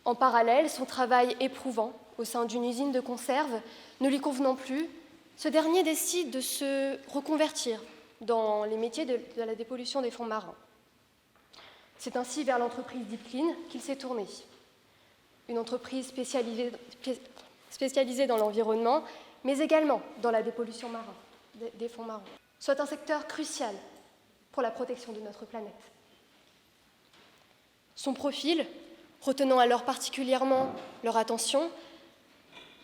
En parallèle, son travail éprouvant au sein d'une usine de conserve ne lui convenant plus, ce dernier décide de se reconvertir dans les métiers de la dépollution des fonds marins. C'est ainsi vers l'entreprise Deep Clean qu'il s'est tourné, une entreprise spécialisée dans l'environnement, mais également dans la dépollution des fonds marins, soit un secteur crucial pour la protection de notre planète. Son profil, retenant alors particulièrement leur attention,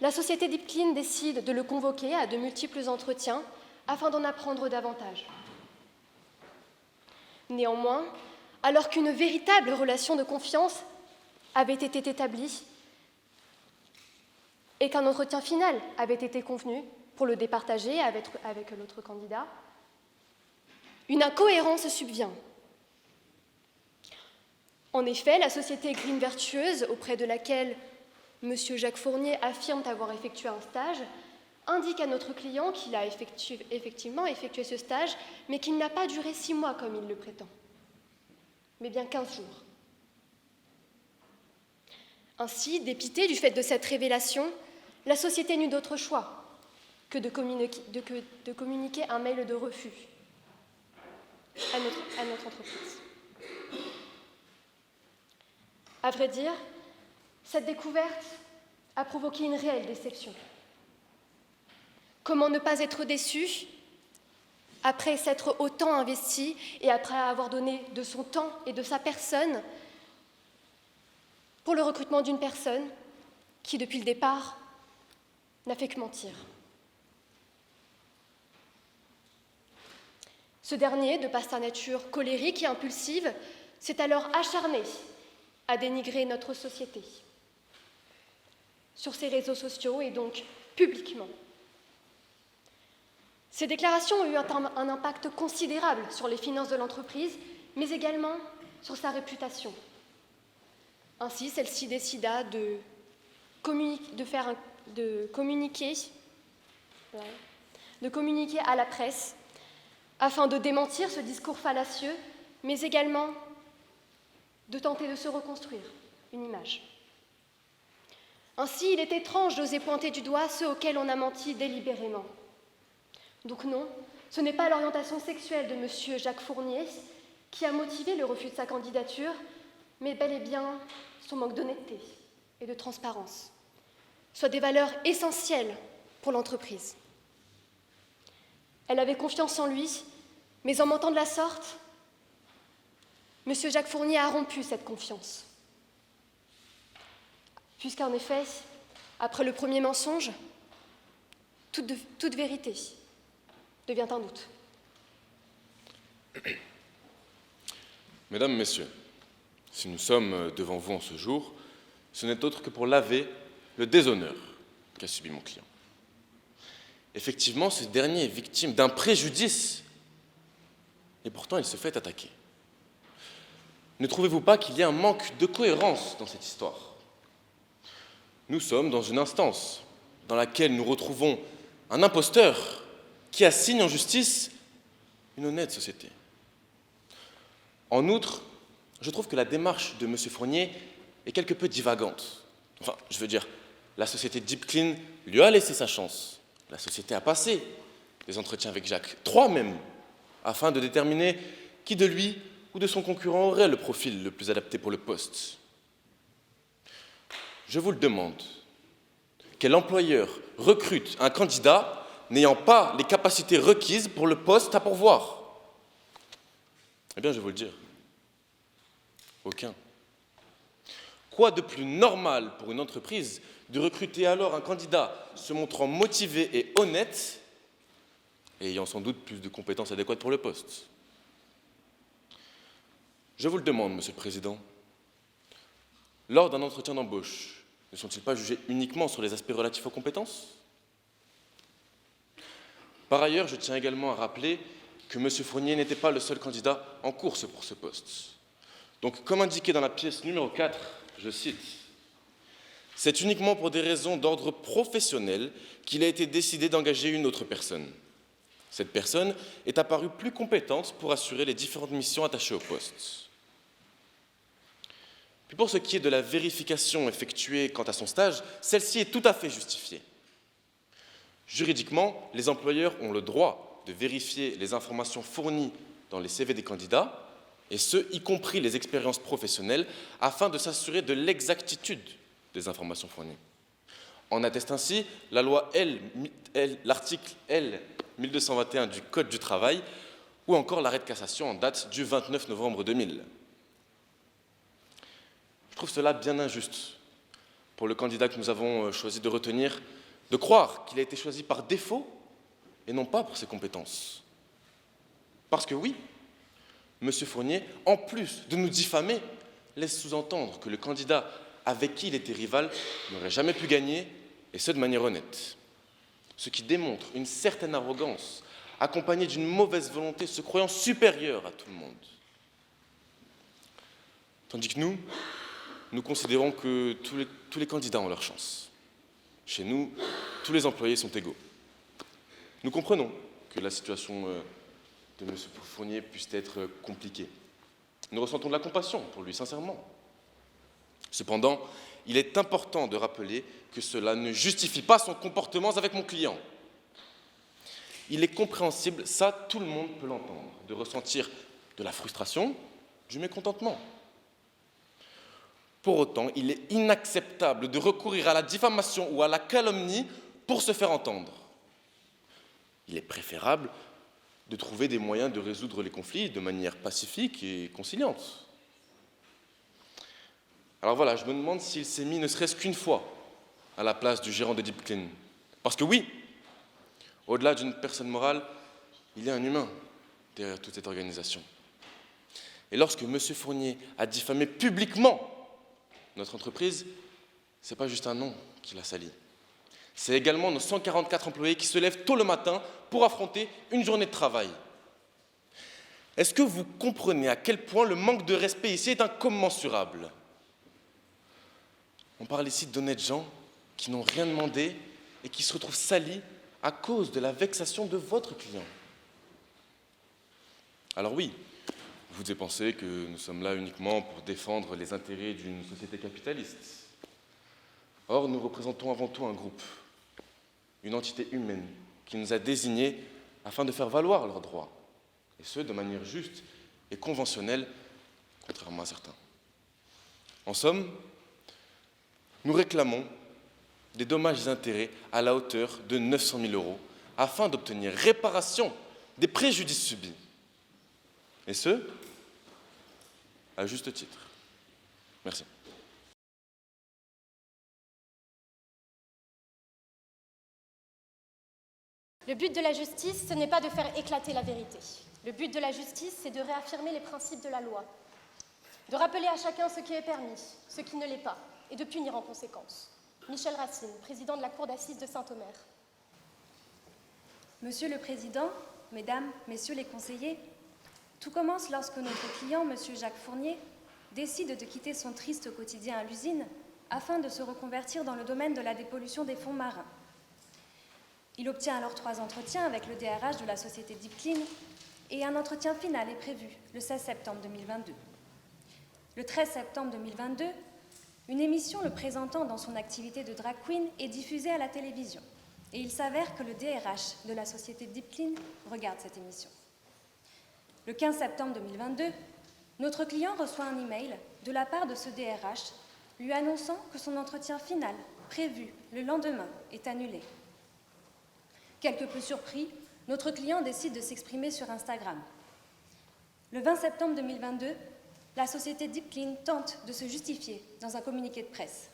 la société Deep Clean décide de le convoquer à de multiples entretiens afin d'en apprendre davantage. Néanmoins, alors qu'une véritable relation de confiance avait été établie et qu'un entretien final avait été convenu pour le départager avec l'autre candidat, une incohérence subvient. En effet, la société Green Vertueuse, auprès de laquelle M. Jacques Fournier affirme avoir effectué un stage, indique à notre client qu'il a effectivement effectué ce stage, mais qu'il n'a pas duré 6 mois comme il le prétend, mais bien 15 jours. Ainsi, dépitée du fait de cette révélation, la société n'eut d'autre choix que de communiquer un mail de refus à notre entreprise. À vrai dire, cette découverte a provoqué une réelle déception. Comment ne pas être déçu après s'être autant investi et après avoir donné de son temps et de sa personne pour le recrutement d'une personne qui, depuis le départ, n'a fait que mentir. Ce dernier, de par sa nature colérique et impulsive, s'est alors acharné à dénigrer notre société sur ses réseaux sociaux et donc publiquement. Ces déclarations ont eu un impact considérable sur les finances de l'entreprise, mais également sur sa réputation. Ainsi, celle-ci décida de communiquer à la presse afin de démentir ce discours fallacieux, mais également de tenter de se reconstruire une image. Ainsi, il est étrange d'oser pointer du doigt ceux auxquels on a menti délibérément. Donc non, ce n'est pas l'orientation sexuelle de M. Jacques Fournier qui a motivé le refus de sa candidature, mais bel et bien son manque d'honnêteté et de transparence, soit des valeurs essentielles pour l'entreprise. Elle avait confiance en lui, mais en mentant de la sorte, M. Jacques Fournier a rompu cette confiance. Puisqu'en effet, après le premier mensonge, toute vérité devient un doute. Mesdames, Messieurs, si nous sommes devant vous en ce jour, ce n'est autre que pour laver le déshonneur qu'a subi mon client. Effectivement, ce dernier est victime d'un préjudice, et pourtant il se fait attaquer. Ne trouvez-vous pas qu'il y a un manque de cohérence dans cette histoire ? Nous sommes dans une instance dans laquelle nous retrouvons un imposteur qui assigne en justice une honnête société. En outre, je trouve que la démarche de M. Fournier est quelque peu divagante. Enfin, je veux dire, la société Deep Clean lui a laissé sa chance. La société a passé des entretiens avec Jacques, 3 même, afin de déterminer qui de lui ou de son concurrent aurait le profil le plus adapté pour le poste. Je vous le demande, quel employeur recrute un candidat n'ayant pas les capacités requises pour le poste à pourvoir ? Eh bien, je vais vous le dire, aucun. Quoi de plus normal pour une entreprise de recruter alors un candidat se montrant motivé et honnête et ayant sans doute plus de compétences adéquates pour le poste ? Je vous le demande, Monsieur le Président, lors d'un entretien d'embauche, ne sont-ils pas jugés uniquement sur les aspects relatifs aux compétences ? Par ailleurs, je tiens également à rappeler que M. Fournier n'était pas le seul candidat en course pour ce poste. Donc, comme indiqué dans la pièce numéro 4, je cite, « C'est uniquement pour des raisons d'ordre professionnel qu'il a été décidé d'engager une autre personne. Cette personne est apparue plus compétente pour assurer les différentes missions attachées au poste. » Puis pour ce qui est de la vérification effectuée quant à son stage, celle-ci est tout à fait justifiée. Juridiquement, les employeurs ont le droit de vérifier les informations fournies dans les CV des candidats, et ce, y compris les expériences professionnelles, afin de s'assurer de l'exactitude des informations fournies. En atteste ainsi la loi l'article L 1221 du Code du travail, ou encore l'arrêt de cassation en date du 29 novembre 2000. Je trouve cela bien injuste pour le candidat que nous avons choisi de retenir, de croire qu'il a été choisi par défaut et non pas pour ses compétences. Parce que oui, M. Fournier, en plus de nous diffamer, laisse sous-entendre que le candidat avec qui il était rival n'aurait jamais pu gagner, et ce de manière honnête. Ce qui démontre une certaine arrogance, accompagnée d'une mauvaise volonté, se croyant supérieur à tout le monde. Tandis que nous considérons que tous les candidats ont leur chance. Chez nous, tous les employés sont égaux. Nous comprenons que la situation de M. Fournier puisse être compliquée. Nous ressentons de la compassion pour lui, sincèrement. Cependant, il est important de rappeler que cela ne justifie pas son comportement avec mon client. Il est compréhensible, ça tout le monde peut l'entendre, de ressentir de la frustration, du mécontentement. Pour autant, il est inacceptable de recourir à la diffamation ou à la calomnie pour se faire entendre. Il est préférable de trouver des moyens de résoudre les conflits de manière pacifique et conciliante. Alors voilà, je me demande s'il s'est mis ne serait-ce qu'une fois à la place du gérant de Deep Clean. Parce que oui, au-delà d'une personne morale, il y a un humain derrière toute cette organisation. Et lorsque M. Fournier a diffamé publiquement notre entreprise, ce n'est pas juste un nom qui l'a sali. C'est également nos 144 employés qui se lèvent tôt le matin pour affronter une journée de travail. Est-ce que vous comprenez à quel point le manque de respect ici est incommensurable ? On parle ici d'honnêtes gens qui n'ont rien demandé et qui se retrouvent salis à cause de la vexation de votre client. Alors oui, vous devez penser que nous sommes là uniquement pour défendre les intérêts d'une société capitaliste. Or, nous représentons avant tout un groupe, une entité humaine qui nous a désignés afin de faire valoir leurs droits, et ce, de manière juste et conventionnelle, contrairement à certains. En somme, nous réclamons des dommages et intérêts à la hauteur de 900 000 € afin d'obtenir réparation des préjudices subis. Et ce, à juste titre. Merci. Le but de la justice, ce n'est pas de faire éclater la vérité. Le but de la justice, c'est de réaffirmer les principes de la loi, de rappeler à chacun ce qui est permis, ce qui ne l'est pas, et de punir en conséquence. Michel Racine, président de la Cour d'assises de Saint-Omer. Monsieur le Président, Mesdames, Messieurs les conseillers, tout commence lorsque notre client, Monsieur Jacques Fournier, décide de quitter son triste quotidien à l'usine afin de se reconvertir dans le domaine de la dépollution des fonds marins. Il obtient alors 3 entretiens avec le DRH de la société Deep Clean et un entretien final est prévu le 16 septembre 2022. Le 13 septembre 2022, une émission le présentant dans son activité de drag queen est diffusée à la télévision. Et il s'avère que le DRH de la société Deep Clean regarde cette émission. Le 15 septembre 2022, notre client reçoit un email de la part de ce DRH lui annonçant que son entretien final, prévu le lendemain, est annulé. Quelque peu surpris, notre client décide de s'exprimer sur Instagram. Le 20 septembre 2022, la société Deep Clean tente de se justifier dans un communiqué de presse.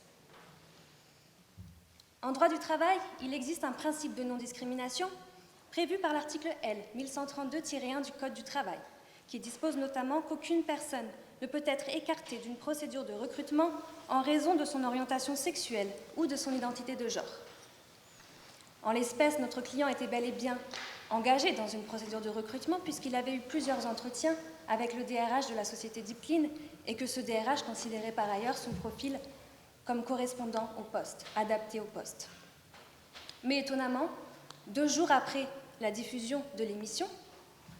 En droit du travail, il existe un principe de non-discrimination prévu par l'article L 1132-1 du Code du travail, qui dispose notamment qu'aucune personne ne peut être écartée d'une procédure de recrutement en raison de son orientation sexuelle ou de son identité de genre. En l'espèce, notre client était bel et bien engagé dans une procédure de recrutement puisqu'il avait eu plusieurs entretiens avec le DRH de la société Deep Clean et que ce DRH considérait par ailleurs son profil comme correspondant au poste, adapté au poste. Mais étonnamment, 2 jours après la diffusion de l'émission,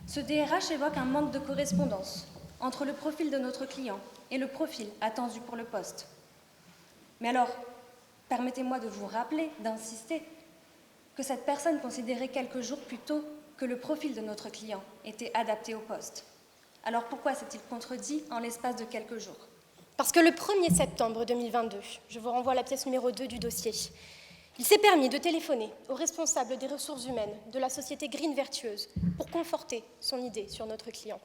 ce DRH évoque un manque de correspondance entre le profil de notre client et le profil attendu pour le poste. Mais alors, permettez-moi de vous rappeler, d'insister, que cette personne considérait quelques jours plus tôt que le profil de notre client était adapté au poste. Alors pourquoi s'est-il contredit en l'espace de quelques jours? Parce que le 1er septembre 2022, je vous renvoie à la pièce numéro 2 du dossier, il s'est permis de téléphoner au responsable des ressources humaines de la société Green Vertueuse pour conforter son idée sur notre client.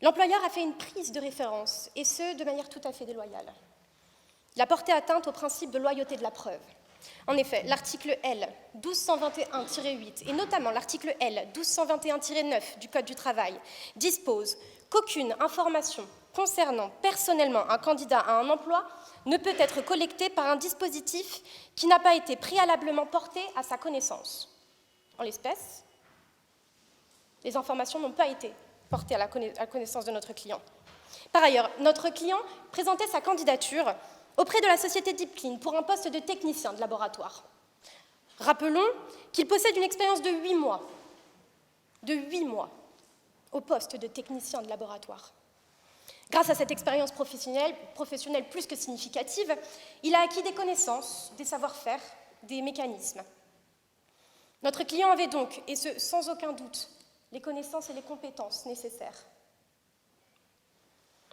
L'employeur a fait une prise de référence, et ce, de manière tout à fait déloyale. Il a porté atteinte au principe de loyauté de la preuve. En effet, l'article L 1221-8 et notamment l'article L 1221-9 du Code du travail dispose qu'aucune information concernant personnellement un candidat à un emploi ne peut être collectée par un dispositif qui n'a pas été préalablement porté à sa connaissance. En l'espèce, les informations n'ont pas été portées à la connaissance de notre client. Par ailleurs, notre client présentait sa candidature auprès de la société Deep Clean pour un poste de technicien de laboratoire. Rappelons qu'il possède une expérience de 8 mois. De 8 mois au poste de technicien de laboratoire. Grâce à cette expérience professionnelle plus que significative, il a acquis des connaissances, des savoir-faire, des mécanismes. Notre client avait donc, et ce sans aucun doute, les connaissances et les compétences nécessaires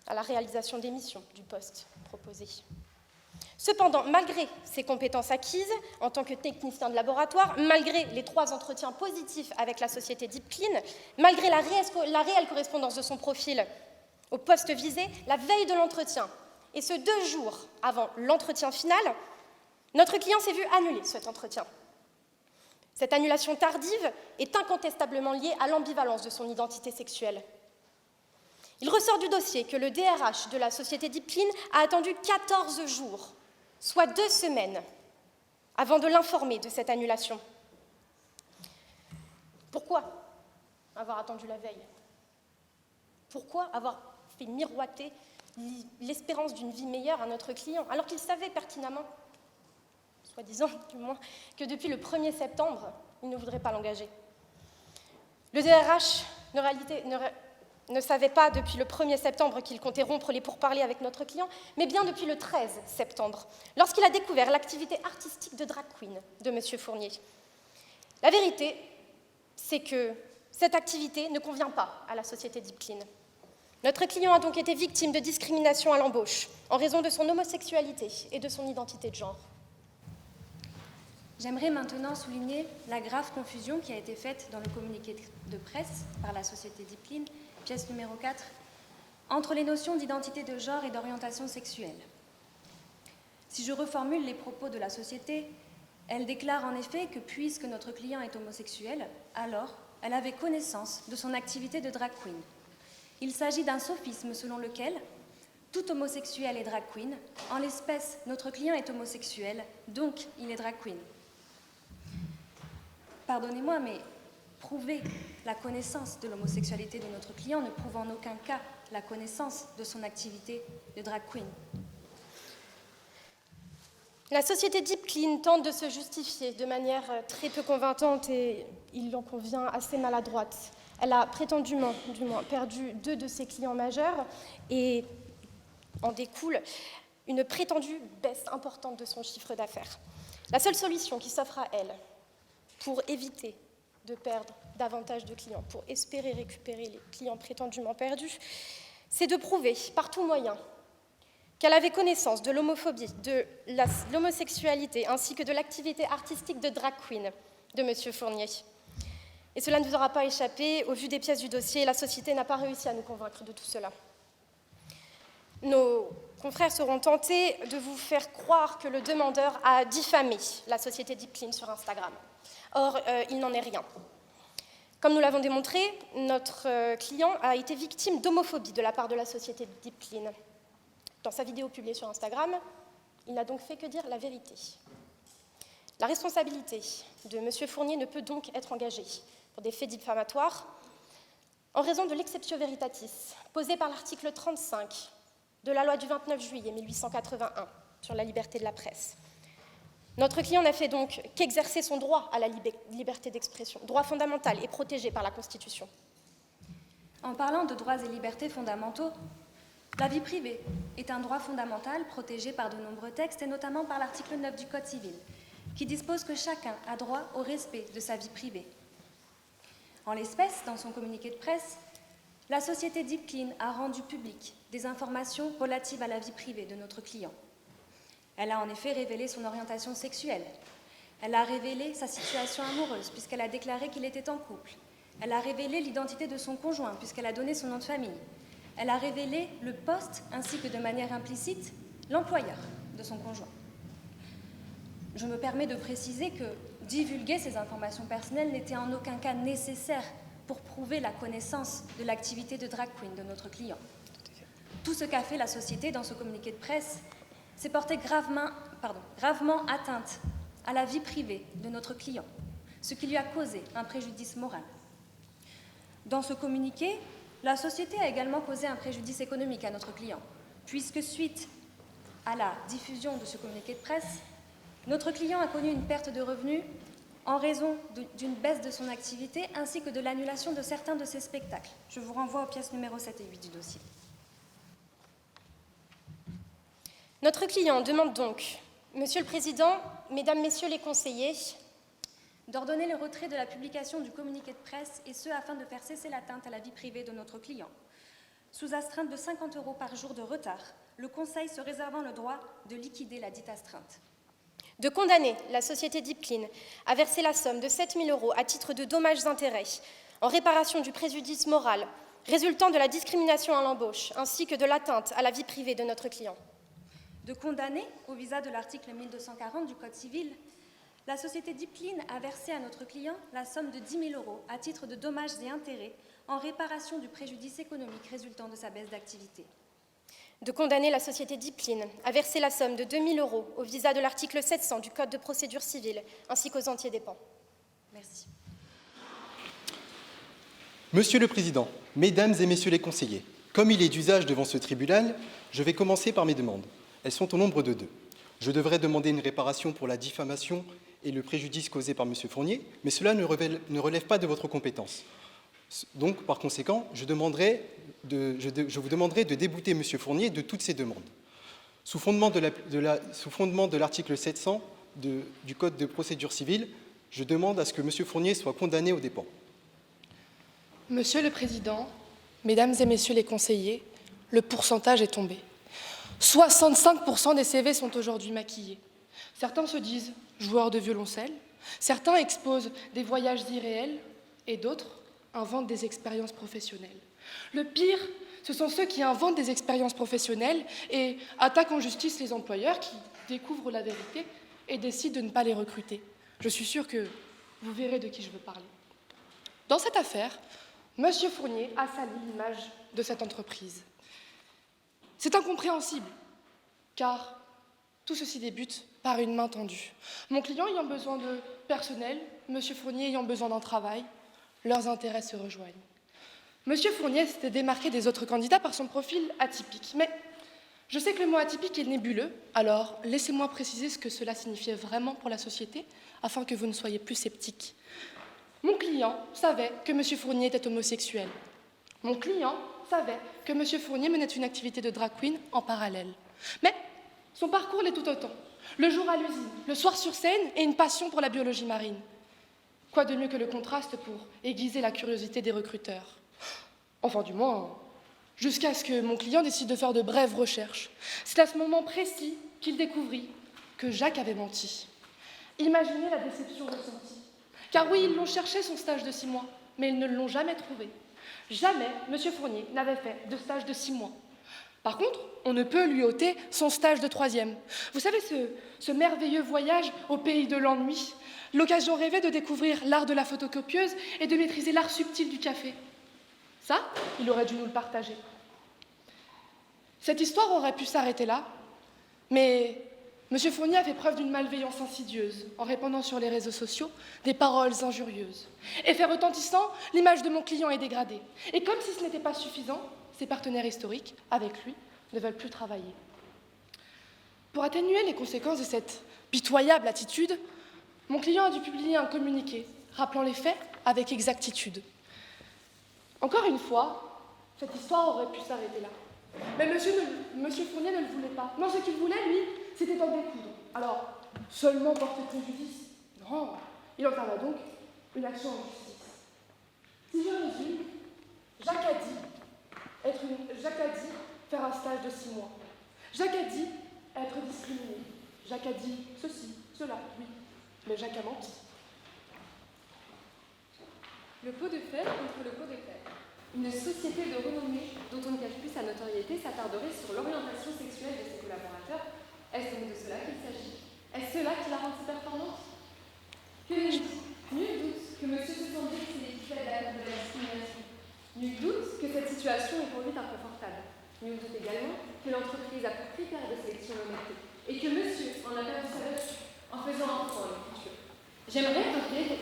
à la réalisation des missions du poste proposé. Cependant, malgré ses compétences acquises en tant que technicien de laboratoire, malgré les 3 entretiens positifs avec la société Deep Clean, malgré la réelle correspondance de son profil au poste visé, la veille de l'entretien, et ce 2 jours avant l'entretien final, notre client s'est vu annuler cet entretien. Cette annulation tardive est incontestablement liée à l'ambivalence de son identité sexuelle. Il ressort du dossier que le DRH de la société Deep Clean a attendu 14 jours, soit 2 semaines, avant de l'informer de cette annulation. Pourquoi avoir attendu la veille? Pourquoi avoir fait miroiter l'espérance d'une vie meilleure à notre client, alors qu'il savait pertinemment, soi-disant du moins, que depuis le 1er septembre, il ne voudrait pas l'engager? Le DRH, en réalité, ne savait pas depuis le 1er septembre qu'il comptait rompre les pourparlers avec notre client, mais bien depuis le 13 septembre, lorsqu'il a découvert l'activité artistique de drag queen de M. Fournier. La vérité, c'est que cette activité ne convient pas à la société Deep Clean. Notre client a donc été victime de discrimination à l'embauche en raison de son homosexualité et de son identité de genre. J'aimerais maintenant souligner la grave confusion qui a été faite dans le communiqué de presse par la société Deep Clean, pièce numéro 4, entre les notions d'identité de genre et d'orientation sexuelle. Si je reformule les propos de la société, elle déclare en effet que puisque notre client est homosexuel, alors elle avait connaissance de son activité de drag queen. Il s'agit d'un sophisme selon lequel tout homosexuel est drag queen. En l'espèce, notre client est homosexuel, donc il est drag queen. Pardonnez-moi, mais prouver la connaissance de l'homosexualité de notre client ne prouve en aucun cas la connaissance de son activité de drag queen. La société Deep Clean tente de se justifier de manière très peu convaincante et, il en convient, assez maladroite. Elle a prétendument, du moins, perdu 2 de ses clients majeurs et en découle une prétendue baisse importante de son chiffre d'affaires. La seule solution qui s'offre à elle pour éviter de perdre davantage de clients, pour espérer récupérer les clients prétendument perdus, c'est de prouver par tout moyen qu'elle avait connaissance de l'homophobie, de l'homosexualité ainsi que de l'activité artistique de drag queen de M. Fournier. Et cela ne vous aura pas échappé, au vu des pièces du dossier, la société n'a pas réussi à nous convaincre de tout cela. Nos confrères seront tentés de vous faire croire que le demandeur a diffamé la société Deep Clean sur Instagram. Or, il n'en est rien. Comme nous l'avons démontré, notre client a été victime d'homophobie de la part de la société Deep Clean. Dans sa vidéo publiée sur Instagram, il n'a donc fait que dire la vérité. La responsabilité de M. Fournier ne peut donc être engagée pour des faits diffamatoires en raison de l'exceptio veritatis posée par l'article 35 de la loi du 29 juillet 1881 sur la liberté de la presse. Notre client n'a fait donc qu'exercer son droit à la liberté d'expression, droit fondamental et protégé par la Constitution. En parlant de droits et libertés fondamentaux, la vie privée est un droit fondamental protégé par de nombreux textes et notamment par l'article 9 du Code civil, qui dispose que chacun a droit au respect de sa vie privée. En l'espèce, dans son communiqué de presse, la société Deep Clean a rendu public des informations relatives à la vie privée de notre client. Elle a en effet révélé son orientation sexuelle. Elle a révélé sa situation amoureuse puisqu'elle a déclaré qu'il était en couple. Elle a révélé l'identité de son conjoint puisqu'elle a donné son nom de famille. Elle a révélé le poste ainsi que de manière implicite l'employeur de son conjoint. Je me permets de préciser que divulguer ces informations personnelles n'était en aucun cas nécessaire pour prouver la connaissance de l'activité de drag queen de notre client. Tout ce qu'a fait la société dans ce communiqué de presse, c'est porter gravement atteinte à la vie privée de notre client, ce qui lui a causé un préjudice moral. Dans ce communiqué, la société a également causé un préjudice économique à notre client, puisque suite à la diffusion de ce communiqué de presse, notre client a connu une perte de revenus en raison d'une baisse de son activité ainsi que de l'annulation de certains de ses spectacles. Je vous renvoie aux pièces numéro 7 et 8 du dossier. Notre client demande donc, Monsieur le Président, Mesdames, Messieurs les conseillers, d'ordonner le retrait de la publication du communiqué de presse, et ce, afin de faire cesser l'atteinte à la vie privée de notre client. Sous astreinte de 50 € par jour de retard, le Conseil se réservant le droit de liquider la dite astreinte. de condamner la société Deep Clean à verser la somme de 7 000 € à titre de dommages-intérêts en réparation du préjudice moral résultant de la discrimination à l'embauche ainsi que de l'atteinte à la vie privée de notre client. De condamner, au visa de l'article 1240 du Code civil, la société Deep Clean a versé à notre client la somme de 10 000 € à titre de dommages et intérêts en réparation du préjudice économique résultant de sa baisse d'activité. De condamner la société Deep Clean à verser la somme de 2 000 € au visa de l'article 700 du Code de procédure civile, ainsi qu'aux entiers dépens. Merci. Monsieur le Président, Mesdames et Messieurs les conseillers, comme il est d'usage devant ce tribunal, je vais commencer par mes demandes. Elles sont au nombre de 2. Je devrais demander une réparation pour la diffamation et le préjudice causé par M. Fournier, mais cela ne relève pas de votre compétence. Donc, par conséquent, je vous demanderai de débouter M. Fournier de toutes ces demandes. Sous fondement de l'article 700 du Code de procédure civile, je demande à ce que M. Fournier soit condamné aux dépens. Monsieur le Président, Mesdames et Messieurs les conseillers, le pourcentage est tombé. 65% des CV sont aujourd'hui maquillés. Certains se disent joueurs de violoncelle, certains exposent des voyages irréels et d'autres inventent des expériences professionnelles. Le pire, ce sont ceux qui inventent des expériences professionnelles et attaquent en justice les employeurs qui découvrent la vérité et décident de ne pas les recruter. Je suis sûre que vous verrez de qui je veux parler. Dans cette affaire, M. Fournier a sali l'image de cette entreprise. C'est incompréhensible, car tout ceci débute par une main tendue. Mon client ayant besoin de personnel, M. Fournier ayant besoin d'un travail, leurs intérêts se rejoignent. M. Fournier s'était démarqué des autres candidats par son profil atypique, mais je sais que le mot atypique est nébuleux, alors laissez-moi préciser ce que cela signifiait vraiment pour la société, afin que vous ne soyez plus sceptiques. Mon client savait que M. Fournier était homosexuel. Mon client savait que M. Fournier menait une activité de drag queen en parallèle. Mais son parcours l'est tout autant. Le jour à l'usine, le soir sur scène et une passion pour la biologie marine. Quoi de mieux que le contraste pour aiguiser la curiosité des recruteurs? Enfin, du moins, jusqu'à ce que mon client décide de faire de brèves recherches. C'est à ce moment précis qu'il découvrit que Jacques avait menti. Imaginez la déception ressentie. Car oui, ils l'ont cherché, son stage de 6 mois, mais ils ne l'ont jamais trouvé. Jamais M. Fournier n'avait fait de stage de 6 mois. Par contre, on ne peut lui ôter son stage de 3e. Vous savez, ce merveilleux voyage au pays de l'ennui, l'occasion rêvée de découvrir l'art de la photocopieuse et de maîtriser l'art subtil du café. Ça, il aurait dû nous le partager. Cette histoire aurait pu s'arrêter là, mais M. Fournier a fait preuve d'une malveillance insidieuse en répandant sur les réseaux sociaux des paroles injurieuses. Effet retentissant, l'image de mon client est dégradée. Et comme si ce n'était pas suffisant, ses partenaires historiques, avec lui, ne veulent plus travailler. Pour atténuer les conséquences de cette pitoyable attitude, mon client a dû publier un communiqué rappelant les faits avec exactitude. Encore une fois, Cette histoire aurait pu s'arrêter là. Mais monsieur Fournier ne le voulait pas. Non, ce qu'il voulait, lui, c'était en découdre. Alors, seulement porter préjudice? Non, il entama donc une action en justice. Si je résume, Jacques a dit faire un stage de 6 mois. Jacques a dit être discriminé. Jacques a dit ceci, cela, oui. Mais Jacques a menti. Le pot de fer contre le pot de fer. Une société de renommée dont on ne cache plus sa notoriété s'attarderait sur l'orientation sexuelle de ses collaborateurs. Est-ce donc de cela qu'il s'agit? Est-ce cela qui la rend si performante? Que nenni? Nul doute que M. Setondier s'est équipé à la discrimination. Nul doute que cette situation est pour lui inconfortable. Nul doute également que l'entreprise a pour critère de sélection l'honnêteté et que monsieur en a perdu sa vertu en faisant entrer dans le futur. J'aimerais rappeler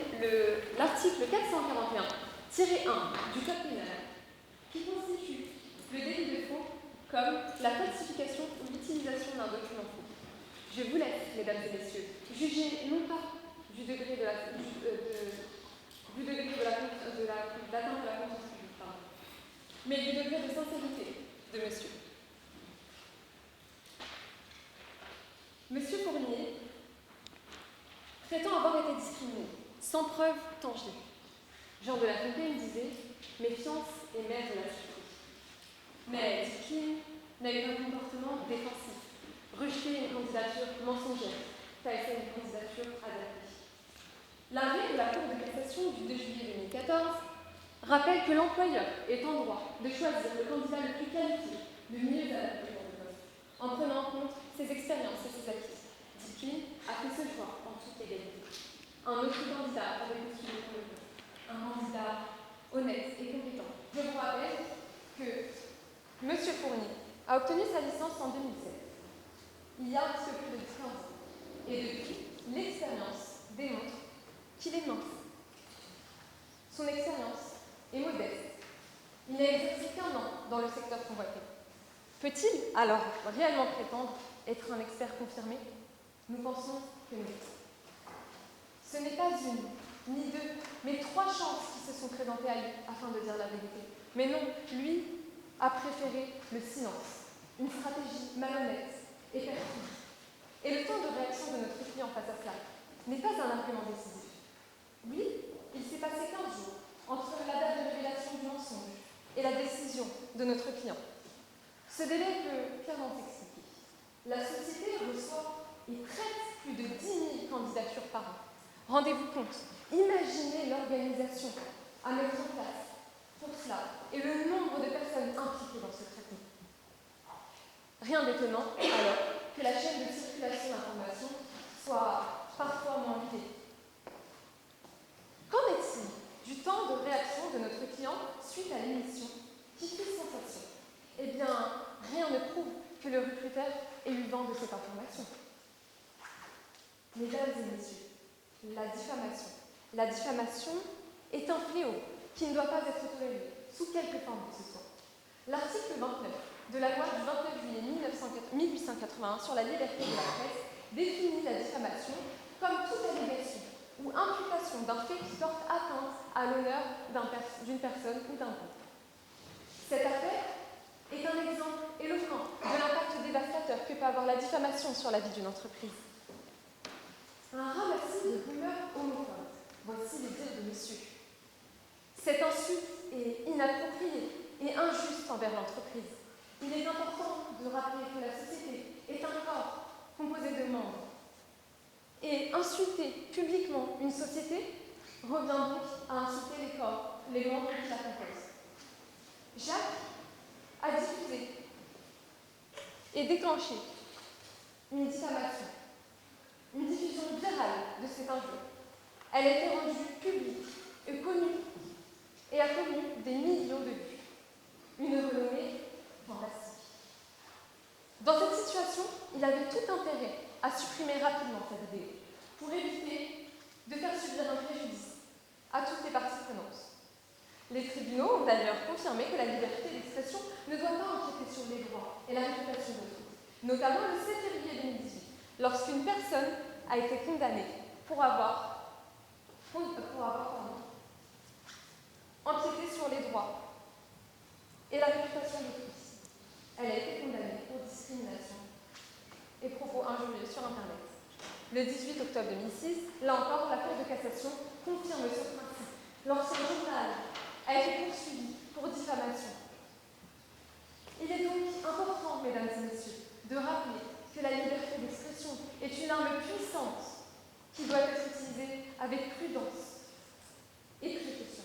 l'article 441-1 du Code pénal qui constitue le délit de faux comme la falsification ou l'utilisation d'un document faux. Je vous laisse, mesdames et messieurs, juger non pas du degré de l'atteinte de la conscience publique, mais du degré de sincérité de monsieur. Monsieur Fournier prétend avoir été discriminé, sans preuve tangible. Jean de La Fontaine disait « Méfiance est mère de la surprise ». Mais Dickin n'a eu un comportement défensif, rejeter une candidature mensongère, tel une candidature adaptée. L'arrêt de la Cour de cassation du 2 juillet 2014 rappelle que l'employeur est en droit de choisir le candidat le plus qualifié, le mieux adapté pour le poste, en prenant en compte ses expériences et ses acquis. Dickin a fait ce choix en toute égalité. Un autre candidat avait postulé pour le poste, un candidat honnête et compétent. Je vous rappelle que M. Fournier a obtenu sa licence en 2007. Il y a un petit peu plus de 15 ans. Et depuis, l'expérience démontre qu'il est mince. Son expérience est modeste. Il n'a exercé qu'1 an dans le secteur convoité. Peut-il alors réellement prétendre être un expert confirmé? Nous pensons que non. Ce n'est pas une, ni 2, mais 3 chances qui se sont présentées à lui afin de dire la vérité. Mais non, lui a préféré le silence, une stratégie malhonnête et perfide. Et le temps de réaction de notre client face à cela n'est pas un argument décisif. Oui, il s'est passé 15 jours entre la date de révélation du mensonge et la décision de notre client. Ce délai peut clairement s'expliquer. La société reçoit et traite plus de 10 000 candidatures par an. Rendez-vous compte, imaginez l'organisation à mettre en place pour cela et le nombre de personnes impliquées dans ce traitement. Rien d'étonnant, alors, que la chaîne de circulation d'informations soit parfois moins vidée. Qu'en est-il du temps de réaction de notre client suite à l'émission qui fait sensation? Eh bien, rien ne prouve que le recruteur ait eu vent de cette information. Mesdames et messieurs, la diffamation. La diffamation est un fléau qui ne doit pas être toléré sous quelque forme que ce soit. L'article 29 de la loi du 29 juillet 1881 sur la liberté de la presse définit la diffamation comme toute allégation ou imputation d'un fait qui porte atteinte à l'honneur d'une personne ou d'un groupe. Cette affaire est un exemple éloquent de l'impact dévastateur que peut avoir la diffamation sur la vie d'une entreprise. Un ramassis de rumeurs homophobes, voici les dires de monsieur. Cette insulte est inappropriée et injuste envers l'entreprise. Il est important de rappeler que la société est un corps composé de membres. Et insulter publiquement une société revient donc à insulter les corps, les membres qui la composent. Jacques a diffusé et déclenché une diffamation, une diffusion virale de cette injure. Elle a été rendue publique et connue et a connu des millions de vues. Une renommée fantastique. Dans cette situation, il avait tout intérêt à supprimer rapidement cette vidéo pour éviter de faire subir un préjudice à toutes les parties prenantes. Les tribunaux ont d'ailleurs confirmé que la liberté d'expression ne doit pas empiéter sur les droits et la réputation d'autrui, notamment le 7 février 2018, lorsqu'une personne a été condamnée pour avoir empiété sur les droits et la réputation d'autrui. Elle a été condamnée pour discrimination et propos injurieux sur Internet. Le 18 octobre 2006, là encore, la Cour de cassation confirme ce principe lorsqu'un journal a été poursuivi pour diffamation. Il est donc important, mesdames et messieurs, de rappeler que la liberté d'expression est une arme puissante qui doit être utilisée avec prudence et précaution.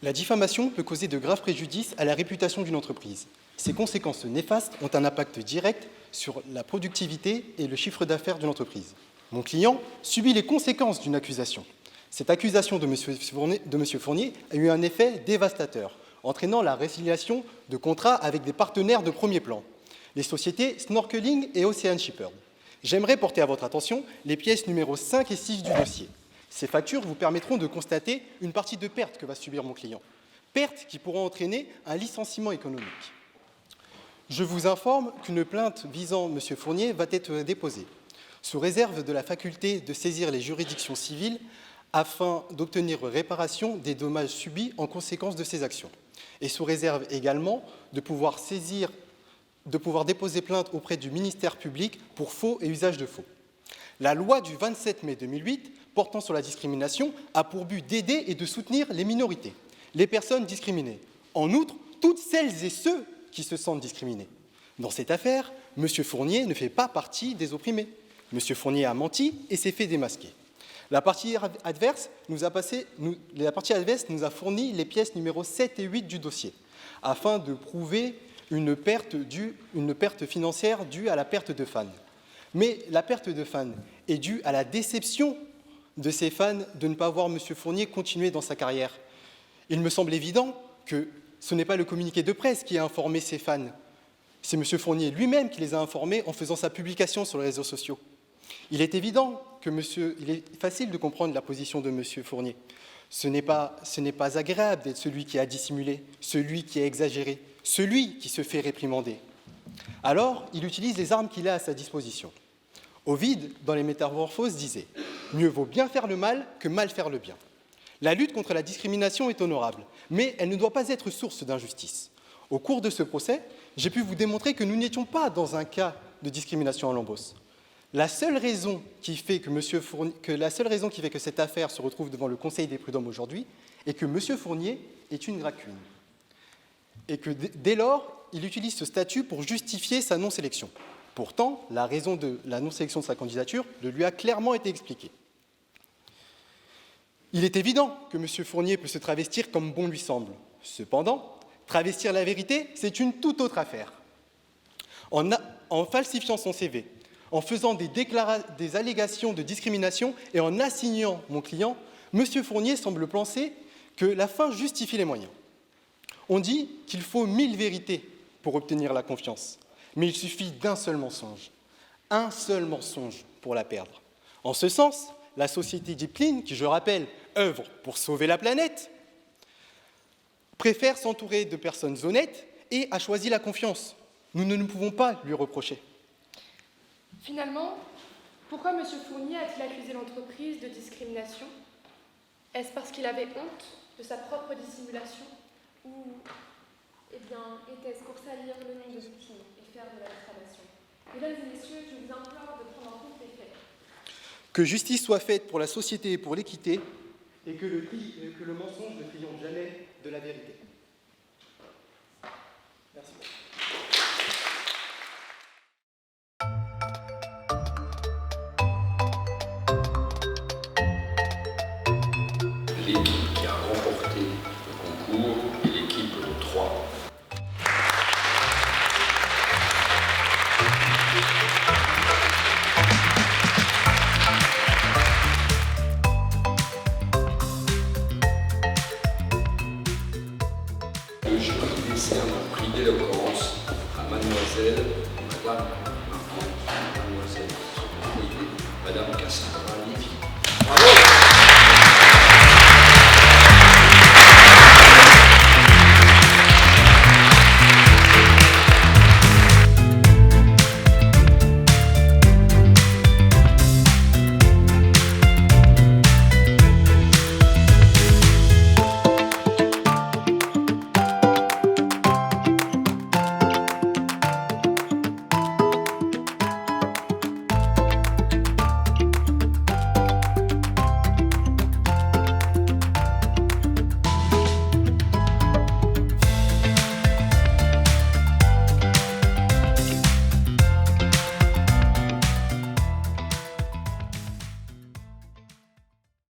La diffamation peut causer de graves préjudices à la réputation d'une entreprise. Ces conséquences néfastes ont un impact direct sur la productivité et le chiffre d'affaires d'une entreprise. Mon client subit les conséquences d'une accusation. Cette accusation de M. Fournier a eu un effet dévastateur, entraînant la résiliation de contrats avec des partenaires de premier plan, les sociétés Snorkeling et Ocean Shepherd. J'aimerais porter à votre attention les pièces numéros 5 et 6 du dossier. Ces factures vous permettront de constater une partie de perte que va subir mon client. Pertes qui pourront entraîner un licenciement économique. Je vous informe qu'une plainte visant M. Fournier va être déposée, sous réserve de la faculté de saisir les juridictions civiles afin d'obtenir réparation des dommages subis en conséquence de ces actions, et sous réserve également de pouvoir déposer plainte auprès du ministère public pour faux et usage de faux. La loi du 27 mai 2008 portant sur la discrimination a pour but d'aider et de soutenir les minorités, les personnes discriminées. En outre, toutes celles et ceux qui se sentent discriminés. Dans cette affaire, M. Fournier ne fait pas partie des opprimés. M. Fournier a menti et s'est fait démasquer. La partie adverse nous a fourni les pièces numéros 7 et 8 du dossier, afin de prouver une perte financière due à la perte de fans. Mais la perte de fans est due à la déception de ces fans de ne pas voir M. Fournier continuer dans sa carrière. Il me semble évident que ce n'est pas le communiqué de presse qui a informé ces fans. C'est M. Fournier lui-même qui les a informés en faisant sa publication sur les réseaux sociaux. Il est évident il est facile de comprendre la position de M. Fournier. Ce n'est pas agréable d'être celui qui a dissimulé, celui qui a exagéré, celui qui se fait réprimander. Alors, il utilise les armes qu'il a à sa disposition. Ovide, dans les Métamorphoses, disait « Mieux vaut bien faire le mal que mal faire le bien ». La lutte contre la discrimination est honorable, mais elle ne doit pas être source d'injustice. Au cours de ce procès, j'ai pu vous démontrer que nous n'étions pas dans un cas de discrimination à l'embauche. La seule raison qui fait que cette affaire se retrouve devant le Conseil des prud'hommes aujourd'hui est que M. Fournier est une drag queen. Et que dès lors, il utilise ce statut pour justifier sa non-sélection. Pourtant, la raison de la non-sélection de sa candidature lui a clairement été expliquée. Il est évident que M. Fournier peut se travestir comme bon lui semble. Cependant, travestir la vérité, c'est une toute autre affaire. En falsifiant son CV, en faisant des allégations de discrimination et en assignant mon client, M. Fournier semble penser que la fin justifie les moyens. On dit qu'il faut 1000 vérités pour obtenir la confiance, mais il suffit d'un seul mensonge pour la perdre. En ce sens, la société Deep Clean, qui je rappelle œuvre pour sauver la planète, préfère s'entourer de personnes honnêtes et a choisi la confiance. Nous ne pouvons pas lui reprocher. Finalement, pourquoi M. Fournier a-t-il accusé l'entreprise de discrimination? Est-ce parce qu'il avait honte de sa propre dissimulation? Ou, était-ce pour salir le nom de victime et faire de la diffamation? Mesdames et messieurs, je vous implore de prendre en compte les faits. Que justice soit faite pour la société et pour l'équité, et que le mensonge ne triomphe jamais de la vérité. Merci. L'équipe qui a remporté le concours est l'équipe 3. Le jury décerne un prix d'éloquence à mademoiselle, madame Cassandra Lévy.